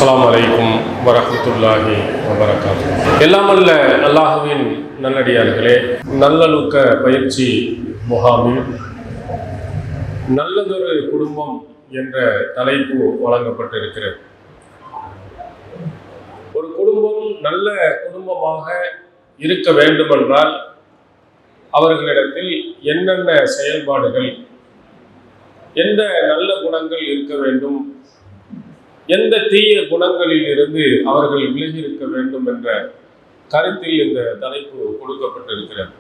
அஸ்ஸலாமு அலைக்கும் வரஹ்மத்துல்லாஹி வபரகாத்துஹு. எல்லாமல்ல அல்லாஹுவின் நல்லடியார்களே, நல்லொழுக்க பயிற்சி முகாமில் நல்லதொரு குடும்பம் என்ற தலைப்பு வழங்கப்பட்டிருக்கிறது. ஒரு குடும்பம் நல்ல குடும்பமாக இருக்க வேண்டுமென்றால் அவர்களிடத்தில் என்னென்ன செயல்பாடுகள், எந்த நல்ல குணங்கள் இருக்க வேண்டும், எந்த தீய குணங்களில் இருந்து அவர்கள் விலகி இருக்க வேண்டும் என்ற கருத்தில் இந்த தலைப்பு கொடுக்கப்பட்டிருக்கிறது.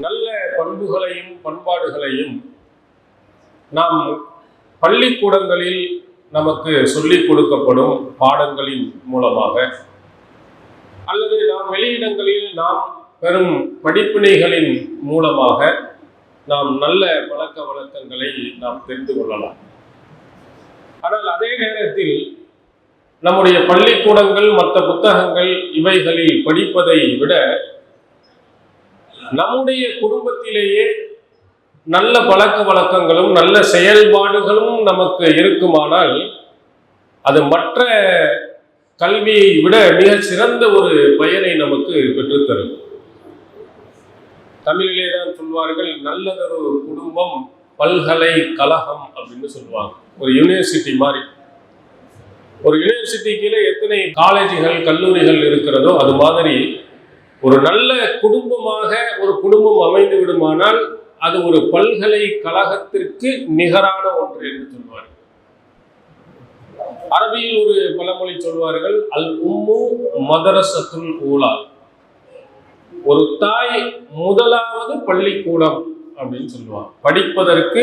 நல்ல பண்புகளையும் பண்பாடுகளையும் நாம் பள்ளிக்கூடங்களில் நமக்கு சொல்லிக் கொடுக்கப்படும் பாடங்களின் மூலமாக அல்லது நாம் வெளியிடங்களில் நாம் பெறும் படிப்பினைகளின் மூலமாக நாம் நல்ல பழக்க வழக்கங்களை நாம் தெரிந்து கொள்ளலாம். ஆனால் அதே நேரத்தில் நம்முடைய பள்ளிக்கூடங்கள், மற்ற புத்தகங்கள் இவைகளில் படிப்பதை விட நம்முடைய குடும்பத்திலேயே நல்ல பழக்க வழக்கங்களும் நல்ல செயல்பாடுகளும் நமக்கு இருக்குமானால் அது மற்ற கல்வியை விட மிக சிறந்த ஒரு பயனை நமக்கு பெற்றுத்தரும். தமிழிலே தான் சொல்வார்கள், நல்லதொரு குடும்பம் பல்கலைக்கழகம் அப்படின்னு சொல்லுவாங்க. ஒரு யூனிவர்சிட்டி மாதிரி. ஒரு யூனிவர்சிட்டி கீழே எத்தனை காலேஜுகள் கல்லூரிகள் இருக்கிறதோ அது மாதிரி ஒரு நல்ல குடும்பமாக ஒரு குடும்பம் அமைந்து விடுமானால் அது ஒரு பல்கலைக்கழகத்திற்கு நிகரான ஒன்று என்று சொல்வார்கள். அரபியில் ஒரு பழமொழி சொல்வார்கள், அல் உம்மு மதரசத்துல் ஊலா. ஒரு தாய் முதலாவது பள்ளிக்கூடம் அப்படின்னு சொல்லுவாங்க. படிப்பதற்கு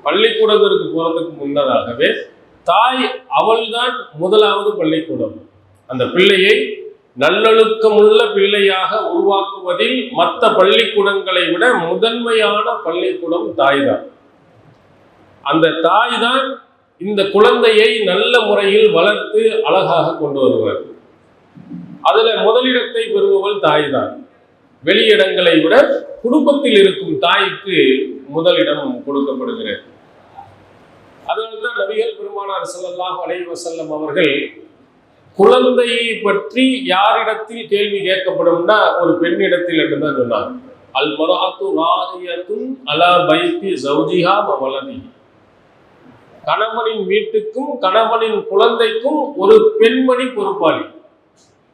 பள்ளிக்கூடத்திற்கு போறதுக்கு முன்னதாகவே தாய் அவள்தான் முதலாவது பள்ளிக்கூடம். அந்த பிள்ளையை நல்லொழுக்கமுள்ள பிள்ளையாக உருவாக்குவதில் மற்ற பள்ளிக்கூடங்களை விட முதன்மையான பள்ளிக்கூடம் தாய் தான். அந்த தாய் தான் இந்த குழந்தையை நல்ல முறையில் வளர்த்து அழகாக கொண்டு வருவார். அதுல முதலிடத்தை பெறுபவள் தாய் தான். வெளியிடங்களை விட குடும்பத்தில் இருக்கும் தாய்க்கு முதலிடம் கொடுக்கப்படுகிறது. அதனால்தான் நபிகள் பெருமானார் ஸல்லல்லாஹு அலைஹி வஸல்லம் அவர்கள் குழந்தையை பற்றி யாரிடத்தில் கேள்வி கேட்கப்படும்னா ஒரு பெண்ணிடத்தில் என்றுதான் சொன்னார். அல் மர்அத்து ராஹியத்துன் அலா பைத்தி ஜௌஜிஹா வ வலதிஹி. கணவனின் வீட்டுக்கும் கணவனின் குழந்தைக்கும் ஒரு பெண்மணி பொறுப்பாளி.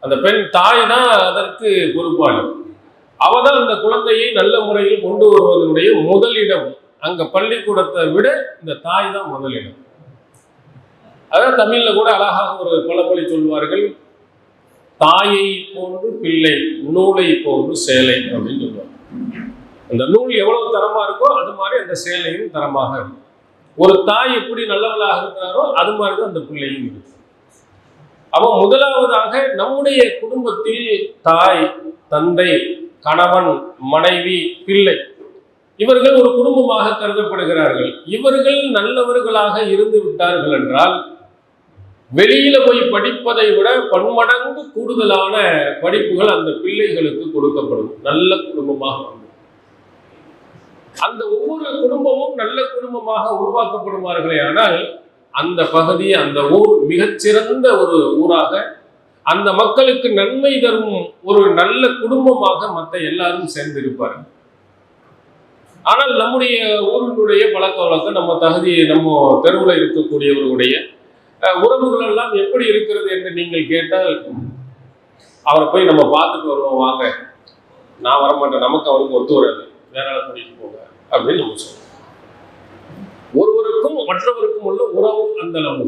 அந்த பெண் தாய் தான் அதற்கு பொறுப்பாளி. அவதான் அந்த குழந்தையை நல்ல முறையில் கொண்டு வருவதனுடைய முதலிடம். அங்க பள்ளிக்கூடத்தை விட இந்த தாய் தான் முதலிடம். அதான் தமிழ்ல கூட அழகாக ஒரு பழமொழி சொல்வார்கள், தாயை போன்று பிள்ளை, நூலை போன்று சேலை அப்படின்னு சொல்லுவாங்க. அந்த நூல் எவ்வளவு தரமா இருக்கோ அது மாதிரி அந்த சேலையும் தரமாக இருக்கும். ஒரு தாய் எப்படி நல்லவளாக இருக்கிறாரோ அது மாதிரிதான் அந்த பிள்ளையும் இருக்கு. அப்போ முதலாவதாக நம்முடைய குடும்பத்தில் தாய், தந்தை, கணவன், மனைவி, பிள்ளை இவர்கள் ஒரு குடும்பமாக கருதப்படுகிறார்கள். இவர்கள் நல்லவர்களாக இருந்து விட்டார்கள் என்றால் வெளியில போய் படிப்பதை விட பன்மடங்கு கூடுதலான படிப்புகள் அந்த பிள்ளைகளுக்கு கொடுக்கப்படும். நல்ல குடும்பமாக அந்த ஒவ்வொரு குடும்பமும் நல்ல குடும்பமாக உருவாக்கப்படுவார்களே ஆனால் அந்த பகுதி, அந்த ஊர் மிகச்சிறந்த ஒரு ஊராக, அந்த மக்களுக்கு நன்மை தரும் ஒரு நல்ல குடும்பமாக மற்ற எல்லாரும் சேர்ந்திருப்பார்கள். ஆனால் நம்முடைய ஊரினுடைய பழக்க வழக்கம், நம்ம தகுதி, நம்ம தெருவில் இருக்கக்கூடியவர்களுடைய உறவுகள் எல்லாம் எப்படி இருக்கிறது என்று நீங்கள் கேட்டால், அவரை போய் நம்ம பார்த்துட்டு வருவோம், வாங்க, நான் வரமாட்டேன், நமக்கு அவருக்கு ஒத்து வராது, வேற ஆளை கூட்டிட்டு போங்க அப்படின்னு நம்ம சொல்றோம். ஒருவருக்கும் மற்றவருக்கும் உள்ள உறவு அந்த அளவு.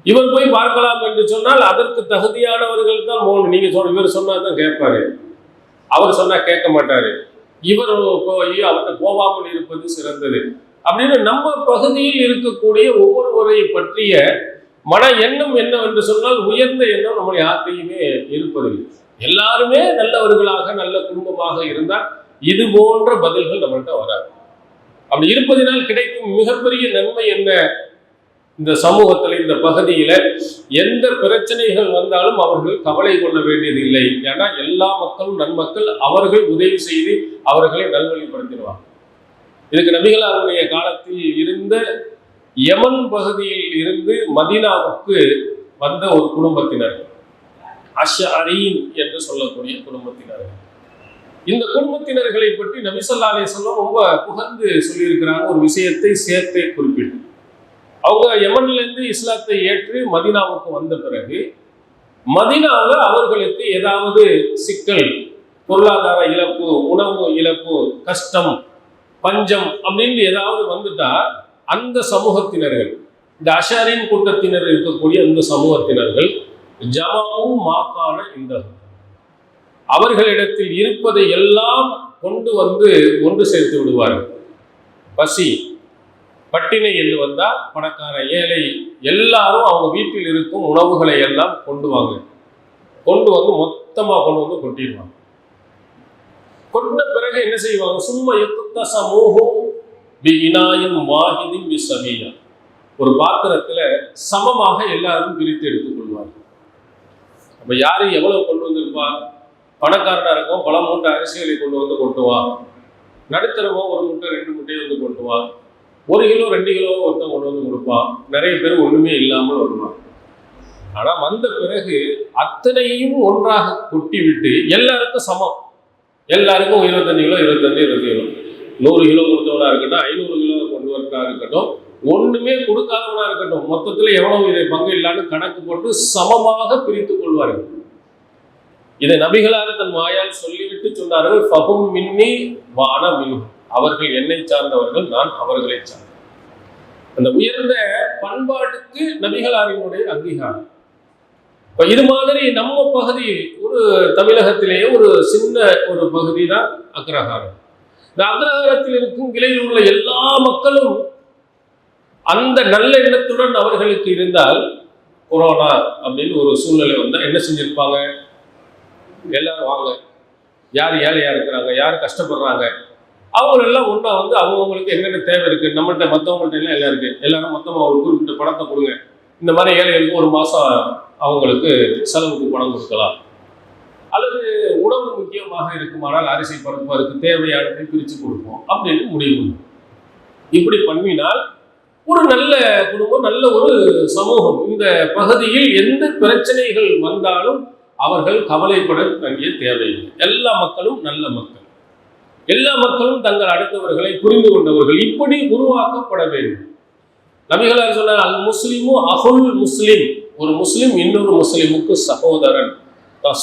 இவர் போய் பார்க்கலாம் என்று சொன்னால் அதற்கு தகுதியானவர்கள் தான் போகணும். நீங்க இவர் சொன்னா தான் கேட்பாரு, அவர் சொன்னா கேட்க மாட்டாரு, இவர் போய் அவர்கிட்ட போகாமல் இருப்பது சிறந்தது அப்படின்னு நம்ம பகுதியில் இருக்கக்கூடிய ஒவ்வொருவரை பற்றிய மன எண்ணம் என்னவென்று சொன்னால் உயர்ந்த எண்ணம் நம்ம யார்கிட்டையுமே இருப்பதில்லை. எல்லாருமே நல்லவர்களாக நல்ல குடும்பமாக இருந்தால் இது போன்ற பதில்கள் நம்மகிட்ட வராது. அப்படி இருப்பதனால் கிடைக்கும் மிகப்பெரிய நன்மை என்ன, இந்த சமூகத்தில், இந்த பகுதியில எந்த பிரச்சனைகள் வந்தாலும் அவர்கள் கவலை கொள்ள வேண்டியதில்லை. ஏன்னா எல்லா மக்களும் நன்மக்கள், அவர்கள் உதவி செய்து அவர்களை நல்வழிப்படுத்திடுவாங்க. இதுக்கு நபிகளாருடைய காலத்தில் இருந்த யமன் பகுதியில் இருந்து மதீனாவுக்கு வந்த ஒரு குடும்பத்தினர், அஷ்அரீன் என்று சொல்லக்கூடிய குடும்பத்தினர். இந்த குடும்பத்தினர்களை பற்றி நபி ஸல்லல்லாஹு அலைஹி வஸல்லம் ரொம்ப புகழ்ந்து சொல்லியிருக்கிறாங்க. ஒரு விஷயத்தை சேர்த்தே குறிப்பிட்டு, அவங்க யமன்ல இருந்து இஸ்லாத்தை ஏற்று மதீனாவுக்கு வந்த பிறகு மதீனாவில் அவர்களுக்கு ஏதாவது சிக்கல், பொருளாதார இழப்பு, உணவு இழப்பு, கஷ்டம், பஞ்சம் அப்படின்னு ஏதாவது வந்துட்டா அந்த சமூகத்தினர்கள், இந்த அஷாரின் கூட்டத்தினர் இருக்கக்கூடிய அந்த சமூகத்தினர்கள் ஜமாவு மாக்கான இந்த அவர்களிடத்தில் இருப்பதை எல்லாம் கொண்டு வந்து ஒன்று சேர்த்து விடுவார்கள். பசி பட்டினை என்று வந்தா பணக்கார ஏழை எல்லாரும் அவங்க வீட்டில் இருக்கும் உணவுகளை எல்லாம் கொண்டு வந்து மொத்தமாக கொண்டு வந்து கொட்டிடுவாங்க. கொண்ட பிறகு என்ன செய்வாங்க? சும்மா எத்த சமூகம் ஒரு பாத்திரத்துல சமமாக எல்லாரும் பிரித்து எடுத்துக்கொள்வார்கள். அப்ப யாரு எவ்வளவு கொண்டு வந்திருப்பா? பணக்காரனா இருக்கும் பல மூட்டை அரிசிகளை கொண்டு வந்து கொட்டுவான். நடுத்தரவோ ஒரு முட்டை 2 முட்டையை வந்து கொட்டுவான். 1 கிலோ 2 கிலோ ஒருத்தன் கொண்டு வந்து கொடுப்பான். நிறைய பேர் ஒண்ணுமே இல்லாமல் வருவான். ஆனா வந்த பிறகு அத்தனையும் ஒன்றாக கொட்டி விட்டு எல்லாருக்கும் சமம், எல்லாருக்கும் 25 கிலோ 20 கிலோ 100 கிலோ கொடுத்தவனா இருக்கட்டும், 500 கிலோ கொண்டு வரா இருக்கட்டும், ஒண்ணுமே கொடுக்காதவனா இருக்கட்டும், மொத்தத்துல எவ்வளவு இதை பங்கு இல்லான்னு கணக்கு போட்டு சமமாக பிரித்துக் கொள்வார்கள். இதை நபிகளார் தன் வாயால் சொல்லிவிட்டு சொன்னார்கள், ஃபஹும் மின்னி வான மின்ஹும், அவர்கள் என்னை சார்ந்தவர்கள், நான் அவர்களை சார்ந்தேன். அந்த உயர்ந்த பண்பாட்டுக்கு நபிகளாரினுடைய அங்கீகாரம். இது மாதிரி நம்ம பகுதி, ஒரு தமிழகத்திலேயே ஒரு சின்ன ஒரு பகுதி தான் அக்ரஹாரம். இந்த அக்ரஹாரத்தில் இருக்கும் கிளையில் உள்ள எல்லா மக்களும் அந்த நல்ல எண்ணத்துடன் அவர்களுக்கு இருந்தால், கொரோனா அப்படின்னு ஒரு சூழ்நிலை வந்தால் என்ன செஞ்சிருப்பாங்க? எல்லாரும் வாங்க, யார் ஏழையா இருக்கிறாங்க, யார் கஷ்டப்படுறாங்க, அவங்களெல்லாம் ஒன்றா வந்து அவங்களுக்கு என்னென்ன தேவை இருக்கு, நம்மள்கிட்ட மற்றவங்கள்ட்ட எல்லாம் எல்லாம் இருக்கு, எல்லாரும் மொத்தமாக ஒரு குறிப்பிட்ட பணத்தை கொடுங்க, இந்த மாதிரி ஏழைகளுக்கு ஒரு மாதம் அவங்களுக்கு செலவுக்கு பணம் கொடுக்கலாம், அல்லது உணவு முக்கியமாக இருக்குமானால் அரிசி பருப்பு அதுக்கு தேவையானதை பிரித்து கொடுப்போம் அப்படின்னு முடிவு. இப்படி பண்ணினால் ஒரு நல்ல குடும்பம், நல்ல ஒரு சமூகம். இந்த பகுதியில் எந்த பிரச்சனைகள் வந்தாலும் அவர்கள் கவலைப்பட வேண்டிய தேவையில்லை. எல்லா மக்களும் நல்ல மக்கள், எல்லா மக்களும் தங்கள் அடுத்தவர்களை புரிந்து கொண்டவர்கள். இப்படி உருவாக்கப்பட வேண்டும். நபிகளார் சொன்னார், அல் முஸ்லிமு அஹுல் முஸ்லிம், ஒரு முஸ்லிம் இன்னொரு முஸ்லிமுக்கு சகோதரன்,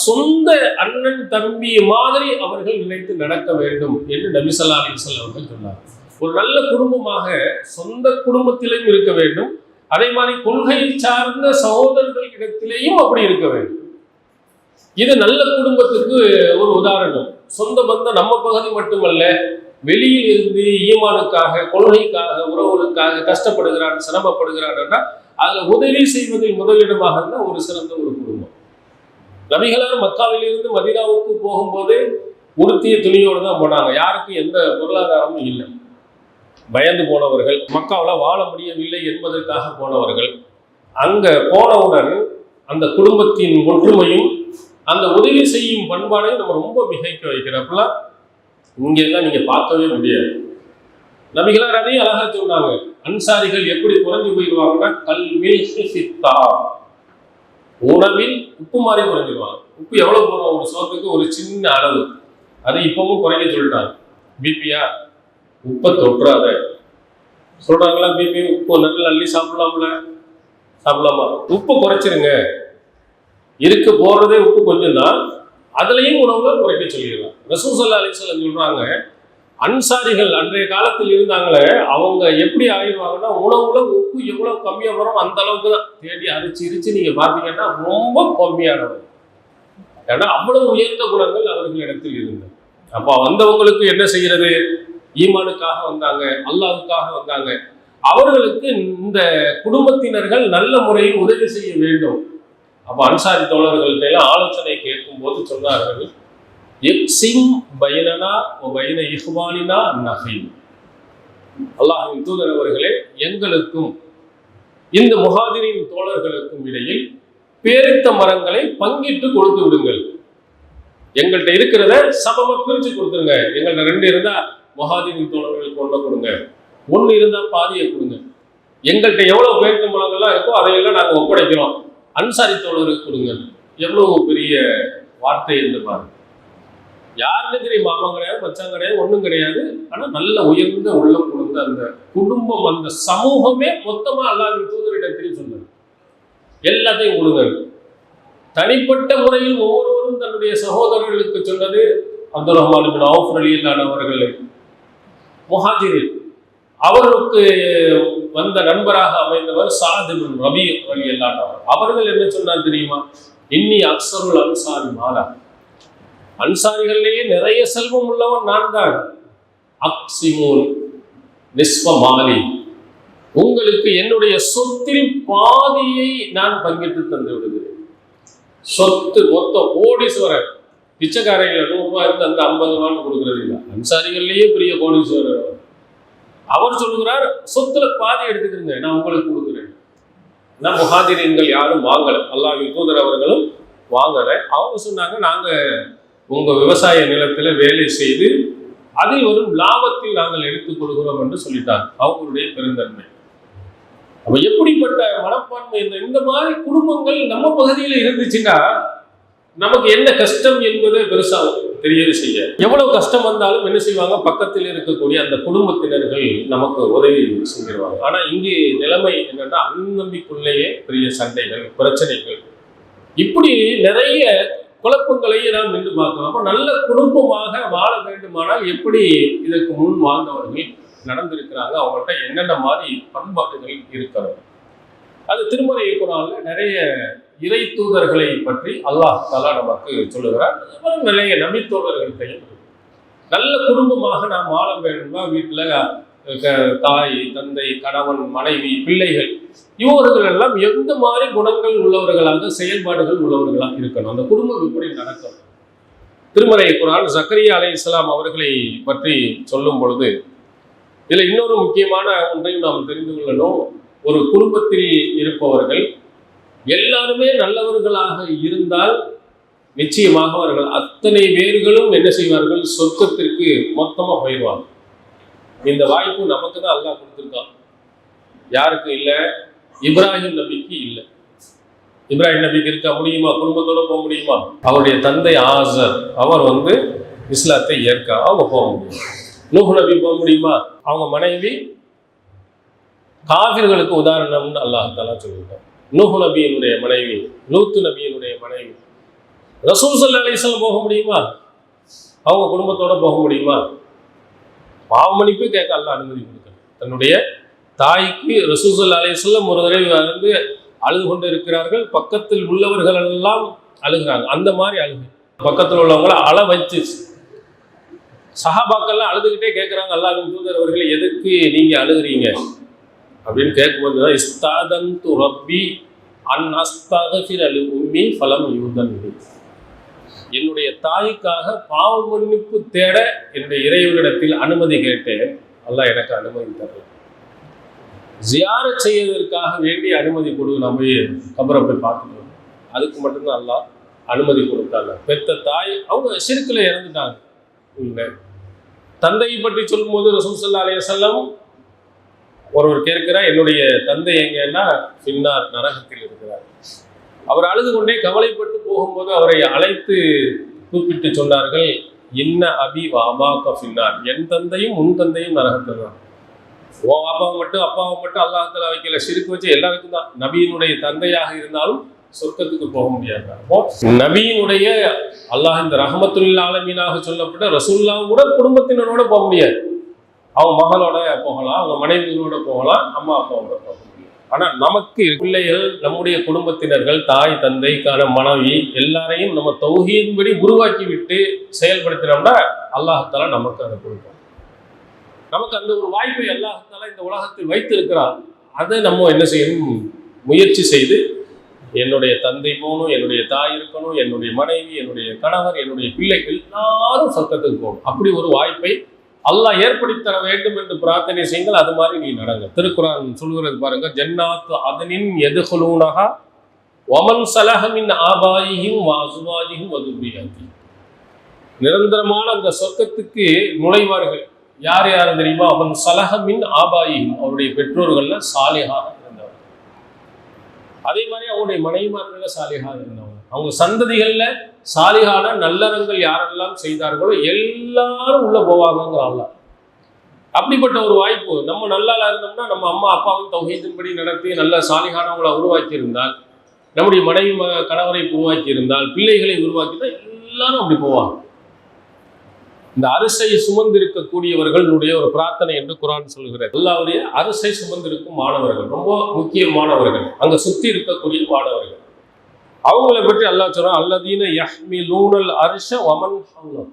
சொந்த அண்ணன் தம்பி மாதிரி அவர்கள் நினைத்து நடக்க வேண்டும் என்று நபி ஸல்லல்லாஹு அலைஹி வஸல்லம் அவர்கள் சொன்னார். ஒரு நல்ல குடும்பமாக சொந்த குடும்பத்திலும் இருக்க வேண்டும், அதே மாதிரி கொள்கை சார்ந்த சகோதரர்கள் இடத்திலேயும் அப்படி இருக்க வேண்டும். இது நல்ல குடும்பத்துக்கு ஒரு உதாரணம். சொந்த பந்தம் நம்ம பகுதி மட்டுமல்ல, வெளியில் இருந்து ஈமானுக்காக, கொள்கைக்காக, உறவுகளுக்காக கஷ்டப்படுகிறான், சிரமப்படுகிறான்னா அதுல உதவி செய்வதில் முதலிடமாக இருந்தால் ஒரு சிறந்த ஒரு குடும்பம். நபிகளார் மக்காவிலிருந்து மதீனாவுக்கு போகும்போது உடுத்திய துணியோடு தான் போனாங்க. யாருக்கும் எந்த பொருளாதாரமும் இல்லை. பயந்து போனவர்கள், மக்காவில் வாழ முடியவில்லை என்பதற்காக போனவர்கள். அங்க போனவுடன் அந்த குடும்பத்தின் ஒற்றுமையும் அந்த உதவி செய்யும் பண்பாடையும் நம்ம ரொம்ப மிகைக்க வைக்கிறப்பெல்லாம் இங்கெல்லாம் நீங்க பார்க்கவே முடியாது. நபிகளார் அதையும் அழகா சொன்னாங்க. அன்சாரிகள் எப்படி குறைஞ்சு போயிடுவாங்கன்னா, கல்மில் சித்தா, உணவில் உப்பு மாதிரி குறைஞ்சிடுவாங்க. உப்பு எவ்வளவு போறோம் ஒரு சோத்துக்கு? ஒரு சின்ன அளவு. அதை இப்பவும் குறைக்க சொல்லிட்டாங்க. பிபியா, உப்பை தொற்றாத சொல்றாங்களா? பிபி உப்பு நல்லா அள்ளி சாப்பிடலாமா? உப்பு குறைச்சிருங்க. இருக்க போறதே உப்பு கொஞ்சம் தான், அதுலயும் உணவுல குறைக்க சொல்லிடலாம். ரசூல் ஸல்லல்லாஹு அலைஹி வஸல்லம் சொல்றாங்க, அன்சாரிகள் அன்றைய காலத்தில் இருந்தாங்களே, அவங்க எப்படி ஆயிடுவாங்கன்னா, உணவுல உப்பு எவ்வளவு கம்மியா வரும் அந்த அளவுக்கு தான் தேடி அரிச்சு நீங்க பார்த்தீங்கன்னா ரொம்ப கம்மியானது. ஏன்னா அவ்வளவு உயர்ந்த குணங்கள் அவர்களிடத்தில் இருந்தது. அப்ப வந்தவங்களுக்கு என்ன செய்யறது? ஈமானுக்காக வந்தாங்க, அல்லாஹ்வுக்காக வந்தாங்க. அவர்களுக்கு இந்த குடும்பத்தினர்கள் நல்ல முறையில் உதவி செய்ய வேண்டும். அப்ப அன்சாரி தோழர்கள்ட்ட எல்லாம் ஆலோசனை கேட்கும் போது சொன்னார்கள், இக்ஸிம் பைனனா வ பைன இஹ்வானினா நஹீம், அல்லாஹ்வின் தூதர் அவர்களே, எங்களுக்கும் இந்த முஹாஜிரின் தோழர்களுக்கும் இடையில் பேரித்த மரங்களை பங்கிட்டு கொடுத்து விடுங்கள். எங்கள்கிட்ட இருக்கிறத சமமா பிரிச்சு கொடுத்துருங்க. எங்கள்கிட்ட 2 இருந்தா முஹாஜிரின் தோழர்களுக்கு 1 கொடுங்க, 1 இருந்தா பாதியை கொடுங்க. எங்கள்கிட்ட எவ்வளவு பேரிச்சம்பழங்கள்லாம் இருக்கோ அதையெல்லாம் நாங்கள் ஒப்படைக்கிறோம், அன்சாரி தோழருக்கு கொடுங்க. எவ்வளவு பெரிய வார்த்தை என்று பாருங்க. யாருன்னு தெரியும், மாமன் கிடையாது, மச்சான் கிடையாது, ஒன்றும் கிடையாது. ஆனா நல்ல உயர்ந்த உள்ளம் கொடுத்த அந்த குடும்பம், அந்த சமூகமே மொத்தமா அல்லாஹ்வின் தூதரிடத்தில் சொன்னது, எல்லாத்தையும் கொடுங்க. தனிப்பட்ட முறையில் ஒவ்வொருவரும் தன்னுடைய சகோதரர்களுக்கு சொன்னது. அப்துல் ரஹ்மான் பின் அவுஃப் ரலியல்லாஹு அவர்கள் முஹாஜிரின், அவர்களுக்கு வந்த நண்பராக அமைந்தவர் சாத் பின் ரபீ ரலியல்லாஹு அன்ஹு. அவர்கள் என்ன சொன்னார் தெரியுமா? இன்னி அக்ஸருல் அன்சாரி மாலா, அன்சாரிகளிலேயே நிறைய செல்வம் உள்ளவன் நான் தான். அக்ஸிமூன் நிஸ்ஃப மாலி, உங்களுக்கு என்னுடைய சொத்தில் பாதியை நான் பங்கிட்டு தந்து விடுகிறேன். சொத்து மொத்தம் கோடீஸ்வரர், பிச்சைக்காரையில் 100 ரூபாய் இருந்து அந்த 50 ரூபான்னு கொடுக்கறது இல்லை. அன்சாரிகள்லேயே பெரிய கோடீஸ்வரர் அவர் சொல்லுகிறார், சொத்துல பாதி எடுத்துக்கிறீங்க, நான் உங்களுக்கு கொடுக்குறேன். நான் முஹாஜிரீன்கள் யாரும் வாங்கலை, அல்லாஹ்வின் தூதர் அவர்களும் வாங்கலை. அவங்க சொன்னாங்க, நாங்க உங்க விவசாய நிலத்துல வேலை செய்து அதில் வரும் லாபத்தில் நாங்கள் எடுத்துக் கொள்கிறோம் என்று சொல்லிட்டாங்க. அவங்களுடைய பெருந்தன்மை. அப்ப எப்படிப்பட்ட மனப்பான்மை! இந்த மாதிரி குடும்பங்கள் நம்ம பகுதியில் இருந்துச்சுன்னா நமக்கு என்ன கஷ்டம் என்பதை பெருசா தெரியவே செய்ய. எவ்வளவு கஷ்டம் வந்தாலும் என்ன செய்வாங்க, பக்கத்தில் இருக்கக்கூடிய அந்த குடும்பத்தினர்கள் நமக்கு உதவி செஞ்சிருவாங்க. ஆனா இங்கே நிலைமை என்னன்னா, அன்னம்பிக்குள்ளேயே பெரிய சண்டைகள், பிரச்சனைகள், இப்படி நிறைய குழப்பங்களையே நாம் நின்று பார்க்கிறோம். அப்ப நல்ல குடும்பமாக வாழ வேண்டுமானால் எப்படி இதற்கு முன் வாழ்ந்தவர்கள் நடந்திருக்கிறாங்க, அவங்கள்ட்ட என்னென்ன மாதிரி பண்பாடுகள் இருக்கிறது. அது திருமறை குர்ஆன்ல நிறைய இறை தூதர்களை பற்றி அல்லாஹ் தஆலா நமக்கு சொல்லுகிறார். நிறைய நபி தோழர்களையும் நல்ல குடும்பமாக நாம் வாழ வேண்டுமா, வீட்டில் தாய், தந்தை, கணவன், மனைவி, பிள்ளைகள், இவர்கள் எல்லாம் எந்த மாதிரி குணங்கள் உள்ளவர்களாக, செயல்பாடுகள் உள்ளவர்களாக இருக்கணும், அந்த குடும்பம் எப்படி நடக்கும். திருமறை குர்ஆன் ஜக்கரியா அலைஹிஸ்ஸலாம் அவர்களை பற்றி சொல்லும் பொழுது இதில் இன்னொரு முக்கியமான ஒன்றையும் நாம் தெரிந்து கொள்ளணும். ஒரு குடும்பத்தில் இருப்பவர்கள் எல்லாருமே நல்லவர்களாக இருந்தால் நிச்சயமாக அவர்கள் அத்தனை பேர்களும் என்ன செய்வார்கள், சொர்க்கத்திற்கு மொத்தமாக போயிடுவாங்க. இந்த வாய்ப்பு நமக்கு தான் அல்லாஹ் கொடுத்துருக்கான். யாருக்கு இல்லை? இப்ராஹிம் நபிக்கு இல்லை. இப்ராஹிம் நபிக்கு இருக்க முடியுமா? குடும்பத்தோட போக முடியுமா? அவருடைய தந்தை ஆசர், அவர் இஸ்லாத்தை ஏற்க அவங்க போக முடியும். நூஹ் நபி போக முடியுமா? அவங்க மனைவி காஃபிர்களுக்கு உதாரணம்னு அல்லாஹ் தஆலா சொல்லிட்டார். நூஹ் நபியினுடைய மனைவி, லூத் நபியினுடைய மனைவி. ரசூல் ஸல்லல்லாஹு அலைஹி வஸல்லம் போக முடியுமா? அவங்க குடும்பத்தோட போக முடியுமா? பாவமன்னிப்பு கேட்க அல்லாஹ் அனுமதி கொடுக்கணும். தன்னுடைய தாய்க்கு ரசூல் ஸல்லல்லாஹு அலைஹி வஸல்லம் ஒரு தடவை அழுது கொண்டு இருக்கிறார்கள். பக்கத்தில் உள்ளவர்கள் எல்லாம் அழுகிறாங்க. அந்த மாதிரி அழுகு பக்கத்தில் உள்ளவங்களை அழ வச்சு சஹாபாக்கள்லாம் அழுதுகிட்டே கேட்குறாங்க, அல்லாஹ்வின் தூதர் அவர்களே, எதுக்கு நீங்க அழுகிறீங்க அப்படின்னு கேட்கும்போது தான், இஸ்தாதன்து ரப்பி அன் அஸ்தக்ஃபிர லி உம்மி ஃபலம் யூதன், என்னுடைய தாய்க்காக பாவ மன்னிப்பு தேட என்னுடைய இறைவனிடத்தில் அனுமதி கேட்டேன், அல்லாஹ் எனக்கு அனுமதி தரல. ஜியாரத் செய்வதற்காக வேண்டி அனுமதி கொடு, நம்ம கபரை போய் பார்த்துக்கணும், அதுக்கு மட்டும்தான் அல்லாஹ் அனுமதி கொடுத்தாங்க. பெத்த தாய் அவங்க ஷிர்க்ல இறந்துட்டாங்க. தந்தையை பற்றி சொல்லும்போது ரசூல் ஸல்லல்லாஹு அலைஹி வஸல்லம் ஒருவர் கேட்கிறார், என்னுடைய தந்தை எங்கன்னா பின்னார் நரகத்தில் இருக்கிறார். அவர் அழுது கொண்டே கவலைப்பட்டு போகும்போது அவரை அழைத்து கூப்பிட்டு சொன்னார்கள், இன்ன அபி வாபாக்க பின்னார், என் தந்தையும் உன் தந்தையும் நரகத்தில் தான். ஓ அப்பாவை மட்டும் அல்லாஹ் தஆலா வைக்கல, ஷிர்க் வச்சு எல்லாருக்கும் தான். நபியினுடைய தந்தையாக இருந்தாலும் சொர்க்கத்துக்கு போக முடியாது. அப்போ நபியினுடைய அல்லாஹ் இந்த ரஹ்மத்துல் ஆலமீனாக சொல்லப்பட்ட ரசூலுல்லாஹ் கூட குடும்பத்தினரோட போக முடியாது. அவங்க மகளோட போகலாம், அவங்க மனைவிகளோட போகலாம், அம்மா அப்பாவோட போக முடியும். ஆனா நமக்கு பிள்ளைகள், நம்முடைய குடும்பத்தினர்கள், தாய் தந்தை, மனைவி எல்லாரையும் நம்ம தௌஹீதின்படி உருவாக்கி விட்டு செயல்படுத்தினோம்னா அல்லாஹ் தஆலா நமக்கு அதை கொடுப்போம். நமக்கு அந்த ஒரு வாய்ப்பை அல்லாஹ் தஆலா இந்த உலகத்தில் வைத்திருக்கிறார். அதை நம்ம என்ன செய்யணும், முயற்சி செய்து என்னுடைய தந்தை போகணும், என்னுடைய தாய் இருக்கணும், என்னுடைய மனைவி, என்னுடைய கணவர், என்னுடைய பிள்ளைகள் எல்லாரும் சொர்க்கத்துக்கு போகணும். அப்படி ஒரு வாய்ப்பை அல்லாஹ் ஏற்படுத்தி தர வேண்டும் என்று பிரார்த்தனை செய்யுங்கள். அது மாதிரி நீ நடங்க. திருக்குர்ஆன் சொல்கிறது பாருங்க, ஜன்னாத்து அதனின் யதுகுலூனஹா வமன் ஸலஹ மின் ஆபாயிஹிம் வ அஸ்வாஜிஹிம் வ துர்ரிய்யத்திஹிம், நிரந்தரமான அந்த சொர்க்கத்துக்கு நுழைவார்கள். யார் யார் தெரியுமா? அவன் சலஹமின் ஆபாயியும், அவருடைய பெற்றோர்கள்ல சாலிஹாக இருந்தவங்க. அதே மாதிரி அவங்களுடைய மனைவிமார்கள்ல சாலிஹாக இருந்தவங்க. அவங்க சந்ததிகள்ல சாலிஹான நல்லறங்கள் யாரெல்லாம் செய்தார்களோ எல்லாரும் உள்ள போவாங்கிறாங்களா. அப்படிப்பட்ட ஒரு வாய்ப்பு நம்ம நல்லால இருந்தோம்னா, நம்ம அம்மா அப்பாவின் தௌஹீதின்படி நடத்தி நல்ல சாலிஹானவங்களை உருவாக்கி இருந்தால், நம்முடைய மனைவி கணவரை உருவாக்கி இருந்தால், பிள்ளைகளை உருவாக்கிதான் எல்லாரும் அப்படி போவாங்க. இந்த அரிசை சுமந்திருக்கக்கூடியவர்களுடைய ஒரு பிரார்த்தனை என்று குர்ஆன் சொல்கிறது. அல்லாஹ்வுடைய அரிசை சுமந்திருக்கும் மாணவர்கள், ரொம்ப முக்கியமானவர்கள், அங்க சுத்தி இருக்கக்கூடிய மாணவர்கள், அவங்களை பற்றி அல்லாஹ் சொல்றான், அல்லதீன யஹ்மிலூனல் அர்ஷ வமன் ஹவ்லஹு.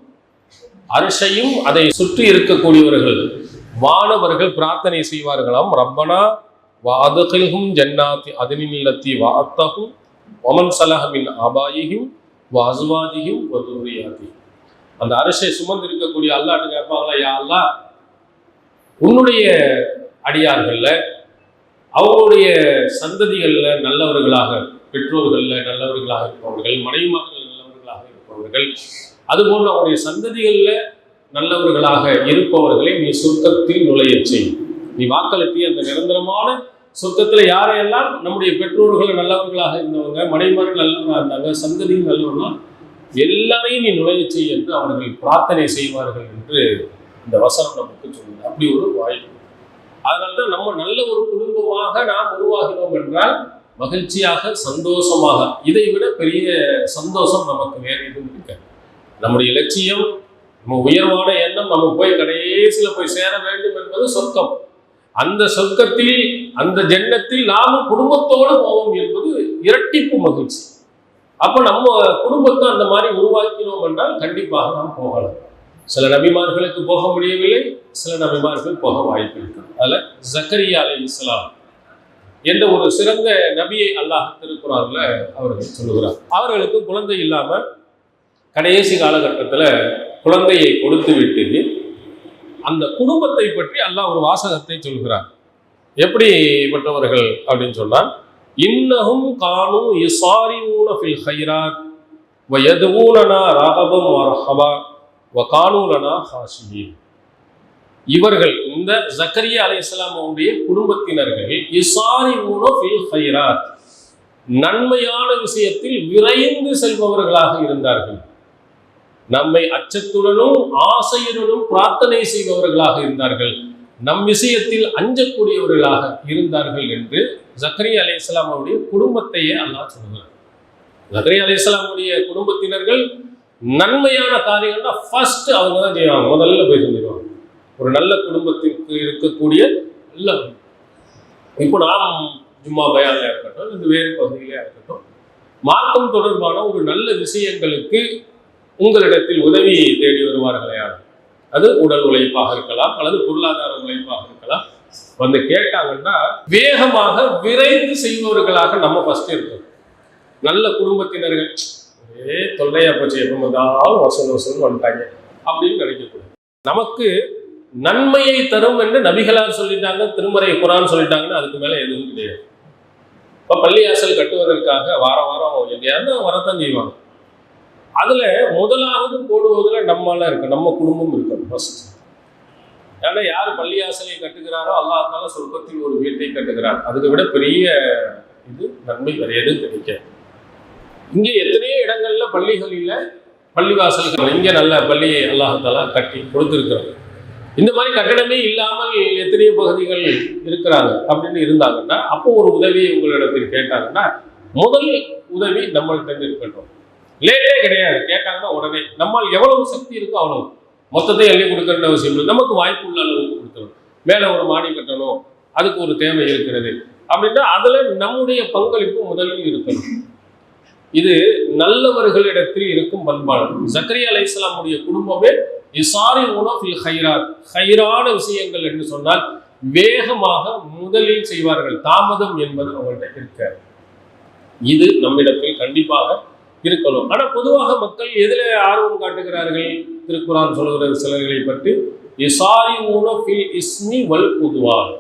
அரிசையும் அதை சுற்றி இருக்கக்கூடியவர்கள் வானவர்கள் பிரார்த்தனை செய்வார்களாம், ரப்பனா வஅத்கில்ஹும் ஜன்னாத்தி அத்னில்லத்தி வஅத்தஹும் வமன் ஸலஹ மின் ஆபாயிஹிம் வஅஸ்வாஜிஹிம் வதுர்ரியாத்திஹிம். அந்த அரிசை சுமந்து இருக்கக்கூடிய அல்லாஹ்ட்ட கேட்பாங்களா, யா அல்லாஹ், உன்னுடைய அடியார்கள்ல அவங்களுடைய சந்ததிகள்ல நல்லவர்களாக, பெற்றோர்கள்ல நல்லவர்களாக இருப்பவர்கள், மனைவிமார்கள் நல்லவர்களாக இருப்பவர்கள், அதுபோன்று அவருடைய சந்ததிகள்ல நல்லவர்களாக இருப்பவர்களை நீ சொர்க்கத்தில் நுழைய செய். நீ வாக்களித்து அந்த நிரந்தரமான சொர்க்கத்துல யாரையெல்லாம் நம்முடைய பெற்றோர்கள் நல்லவர்களாக இருந்தவங்க, மனைவிமார்கள் நல்லவர்களாக இருந்தாங்க, சந்ததியும் நல்லவர்களா, எல்லாரையும் நீ நுழைய செய் என்று அவர்கள் பிரார்த்தனை செய்வார்கள் என்று இந்த வசனம் நமக்கு சொல்லுது. அப்படி ஒரு வாய்ப்பு. அதனால்தான் நம்ம நல்ல ஒரு குடும்பமாக நாம் உருவாகினோம் என்றால் மகிழ்ச்சியாக, சந்தோஷமாக, இதை விட பெரிய சந்தோஷம் நமக்கு வேற எதுவும் இருக்காது. நம்முடைய லட்சியம், நம்ம உயர்வான எண்ணம், நம்ம போய் கடைசியில் போய் சேர வேண்டும் என்பது சொர்க்கம். அந்த சொர்க்கத்தில், அந்த ஜன்னத்தில் நாமும் குடும்பத்தோடு போவோம் என்பது இரட்டிப்பு மகிழ்ச்சி. அப்போ நம்ம குடும்பத்தை அந்த மாதிரி உருவாக்கினோம் என்றால் கண்டிப்பாக நாம் போகலாம். சில நபிமார்களுக்கு போக முடியவில்லை, சில நபிமார்கள் போக வாய்ப்பு இருக்கு. அதில் ஜக்கரியா அலைஹிஸ்ஸலாம் என்ற ஒரு சிறந்த நபியை அல்லாஹ் திருக்குர்ஆன்ல அவர்கள் சொல்லுகிறார். அவர்களுக்கு குழந்தை இல்லாமல் கடைசி காலகட்டத்தில் குழந்தையை கொடுத்து விட்டு அந்த குடும்பத்தை பற்றி அல்லாஹ் ஒரு வாசகத்தை சொல்கிறார். எப்படிப்பட்டவர்கள் அப்படின்னு சொன்னால், இன்னஹும் கானூ யுஸாரிஊன ஃபில் கைராத் வ யதுஊனனா ரகபம் வ ரஹபா வ கானூ லனா ஹாஷியின். இவர்கள், இந்த ஜக்கரியா அலைஹிஸ்ஸலாம் அவருடைய குடும்பத்தினர்கள், யுஸாரிஊன ஃபில் கைராத், நன்மையான விஷயத்தில் விரைந்து செல்பவர்களாக இருந்தார்கள். நம்மை அச்சத்துடனும் ஆசையுடனும் பிரார்த்தனை செய்பவர்களாக இருந்தார்கள். நம் விஷயத்தில் அஞ்சக்கூடியவர்களாக இருந்தார்கள் என்று ஜக்கரியா அலைஹிஸ்ஸலாம் அவருடைய குடும்பத்தையே அல்லாஹ் சொல்கிறார். ஜக்கரியா அலைஹிஸ்ஸலாம் அவருடைய குடும்பத்தினர்கள் நன்மையான காரியங்கள்னா ஃபர்ஸ்ட் அவங்க தான் செய்வாங்க, முதல்ல போய் செஞ்சிருவாங்க. ஒரு நல்ல குடும்பத்திற்கு இருக்கக்கூடிய நல்ல, இப்போ நாம் ஜும்மா பயான்ல இருக்கட்டும், இந்த வேறு பகுதியிலே இருக்கட்டும், மார்க்கம் தொடர்பான ஒரு நல்ல விஷயங்களுக்கு உங்களிடத்தில் உதவி தேடி வருவார்களே, அது உடல் உழைப்பாக இருக்கலாம் அல்லது பொருளாதார உழைப்பாக இருக்கலாம், வந்து கேட்டாங்கன்னா வேகமாக விரைந்து செய்பவர்களாக நம்ம ஃபர்ஸ்ட் இருக்கோம். நல்ல குடும்பத்தினர்கள் தொல்லையா போச்சு, எப்போ வந்தாலும் வசூல் வந்துட்டாங்க அப்படின்னு நினைக்கக்கூடாது. நமக்கு நன்மையை தரும் என்று நபிகளார் சொல்லிட்டாங்க, திருமறை குர்ஆன் சொல்லிட்டாங்கன்னா அதுக்கு மேலே எதுவும் கிடையாது. இப்போ பள்ளியாசல் கட்டுவதற்காக வாரம் வாரம் எங்கேயாவது வரத்தான் செய்வாங்க. அதுல முதலாவது போடுவதுல நம்மளாம் இருக்கு, நம்ம குடும்பம் இருக்கு ஃபர்ஸ்ட். ஏன்னா யார் பள்ளியாசலை கட்டுகிறாரோ அல்லாஹ் தஆலா சொர்க்கத்தில் ஒரு வீட்டை கட்டுகிறார். அதுக்கு விட பெரிய இது நன்மை வேற எதுவும் கிடைக்காது. இங்கே எத்தனையோ இடங்கள்ல பள்ளிகளில் பள்ளிவாசல்கள், இங்கே நல்ல பள்ளியை அல்லாஹ் தஆலா கட்டி கொடுத்துருக்கிறாங்க. இந்த மாதிரி கட்டடமே இல்லாமல் எத்தனையோ பகுதிகள் இருக்கிறாங்க. அப்படின்னு இருந்தாங்கன்னா அப்போ ஒரு உதவியை உங்களிடத்தில் கேட்டாங்கன்னா முதல் உதவி நம்மள்கிட்ட இருக்கட்டும். லேட்டே கிடையாது, கேட்டாங்கன்னா உடனே. நம்மால் எவ்வளவு சக்தி இருக்கோ அவ்வளவு, மொத்தத்தை எள்ளி கொடுக்கற அவசியம் இல்லை. நமக்கு வாய்ப்பு உள்ள அளவுக்கு கொடுக்கணும். மேலே ஒரு மாடி கட்டணும், அதுக்கு ஒரு தேவை இருக்கிறது அப்படின்னா அதுல நம்முடைய பங்களிப்பு முதலில் இருக்கணும். இது நல்லவர்களிடத்தில் இருக்கும் பண்பாடு. ஜக்கரியா அலைஹிஸ்ஸலாமுடைய குடும்பமே யுஸாரிஊன ஃபில் கைராத், கைரான விஷயங்கள் என்று சொன்னால் வேகமாக முதலில் செய்வார்கள். தாமதம் என்பது அவங்கள்ட்ட இருக்காது. இது நம்மிடத்தில் கண்டிப்பாக இருக்கணும். ஆனால் பொதுவாக மக்கள் எதில் ஆர்வம் காட்டுகிறார்கள்? திருக்குர்ஆன் சொல்லுகிற சிலர்களை பற்றி, யுஸாரிஊன ஃபில் இஸ்மி வல் உத்வான்,